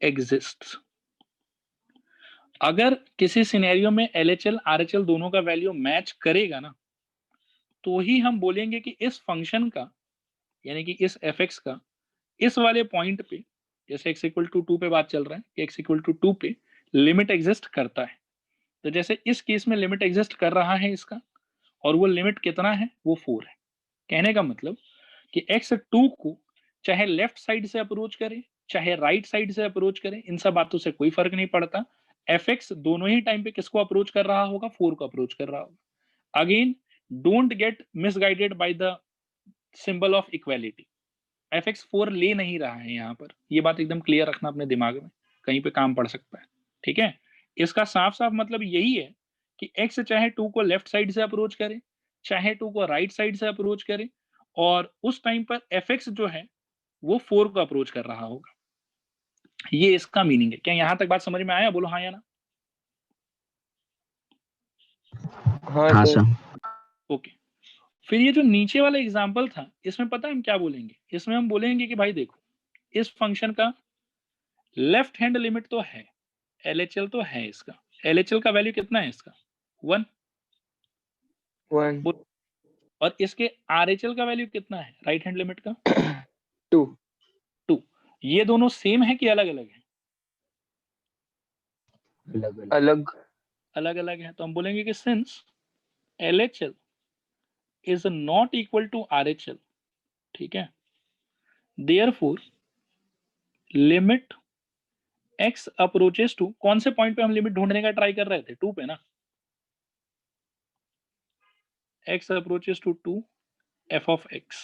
exists। अगर किसी सिनेरियो में LHL RHL दोनों का वैल्यू मैच करेगा ना, तो ही हम बोलेंगे कि इस फंक्शन का यानी कि इस fx का इस वाले पॉइंट पे, जैसे x इक्वल टू 2 पे बात चल रहा है कि x इक्वल टू 2 पे लिमिट एग्जिस्ट करता है। तो जैसे इस केस में लिमिट एग्जिस्ट कर रहा है इसका, और वो लिमिट कितना है, वो 4 है। कहने का मतलब कि x 2 को चाहे लेफ्ट साइड से अप्रोच करे चाहे राइट साइड से अप्रोच करे, इन सब बातों से कोई फर्क नहीं पड़ता। fx दोनों ही टाइम पे किसको अप्रोच कर रहा होगा, 4 को अप्रोच कर रहा होगा। Again don't get misguided by the symbol of equality, fx 4 ले नहीं रहा है यहाँ पर, ये बात एकदम क्लियर रखना अपने दिमाग में, कहीं पे काम पड़ सकता है। ठीक है, इसका साफ साफ मतलब यही है कि x चाहे 2 को लेफ्ट साइड से अप्रोच करे, चाहे 2 को राइट साइड से अप्रोच करे, और उस टाइम पर fx जो है वो 4 को अप्रोच कर रहा होगा। ये इसका मीनिंग है। क्या यहां तक बात समझ में आया? बोलो हाँ या ना। हाँ हाँ सर। सर। ओके, फिर ये जो नीचे वाला एग्जाम्पल था, इसमें पता है हम क्या बोलेंगे? इसमें हम बोलेंगे कि भाई देखो, इस फंक्शन का लेफ्ट हैंड लिमिट तो है, LHL तो है इसका, LHL का वैल्यू कितना है इसका? 1। 1 और इसके RHL का वैल्यू कितना है राइट हैंड लिमिट का? 2 2। ये दोनों सेम है कि अलग अलग है? अलग अलग। अलग अलग अलग है। तो हम बोलेंगे कि since LHL is not equal to RHL, ठीक है, therefore limit x approaches to, कौन से पॉइंट पे हम लिमिट ढूंढने का ट्राई कर रहे थे? 2 पे ना, x approaches to 2 f of x,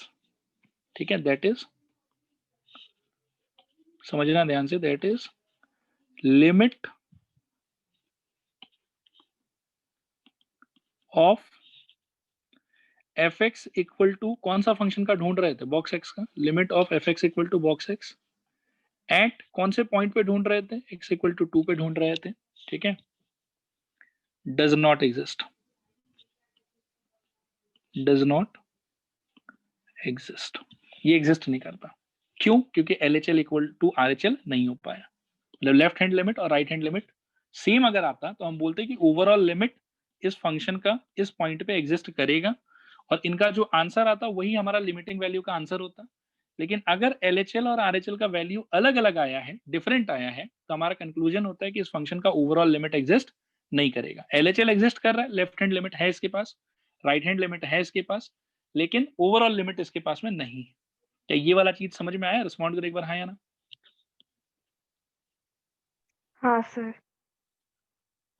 ठीक है, दैट इज, समझना ध्यान से, that is limit of fx equal to, कौन सा फंक्शन का ढूंढ रहे थे? बॉक्स x का। Limit of fx equal to box x at, कौन से पॉइंट पे ढूंढ रहे थे? x इक्वल टू 2 पे ढूंढ रहे थे, ठीक है, does not exist, does not exist, ये एग्जिस्ट नहीं करता। क्यों? क्योंकि LHL इक्वल टू RHL नहीं हो पाया। मतलब लेफ्ट हैंड लिमिट और राइट हैंड लिमिट सेम अगर आता तो हम बोलते कि ओवरऑल लिमिट इस फंक्शन का इस पॉइंट पे एग्जिस्ट करेगा, और इनका जो आंसर आता वही हमारा लिमिटिंग वैल्यू का आंसर होता। लेकिन अगर LHL और RHL का वैल्यू अलग अलग आया है, डिफरेंट आया है, तो हमारा कंक्लूजन होता है कि इस फंक्शन का ओवरऑल लिमिट एग्जिस्ट नहीं करेगा। LHL एग्जिस्ट कर रहा है, लेफ्ट हैंड लिमिट है इसके पास, राइट हैंड लिमिट है इसके पास, लेकिन ओवरऑल लिमिट इसके पास में नहीं है। क्या ये वाला चीज समझ में आया? रिस्पॉन्ड करो एक बार हाँ या ना। हाँ सर।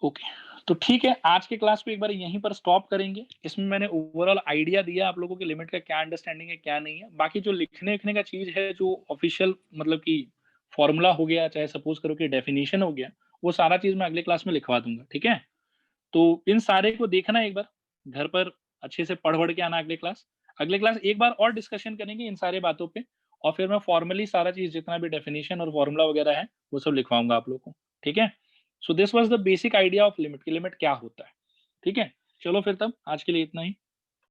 ओके, तो ठीक है, आज के क्लास को एक बार यहीं पर स्टॉप करेंगे। इसमें मैंने ओवरऑल आइडिया दिया आप लोगों के लिमिट का क्या अंडरस्टैंडिंग है क्या नहीं है। बाकी जो लिखने लिखने का चीज है, जो ऑफिशियल मतलब कि फॉर्मूला हो गया, चाहे सपोज करो कि डेफिनेशन हो गया, वो सारा चीज मैं अगले क्लास में लिखवा दूंगा, ठीक है। तो इन सारे को देखना एक बार, घर पर अच्छे से पढ़ के आना। अगले क्लास एक बार और डिस्कशन करेंगे इन सारे बातों पे, और फिर मैं फॉर्मली सारा चीज जितना भी डेफिनेशन और फॉर्मूला वगैरह है वो सब लिखवाऊंगा आप लोग को, ठीक है। So this was the basic idea of limit, की लिमिट क्या होता है, ठीक है। चलो फिर तब आज के लिए इतना ही।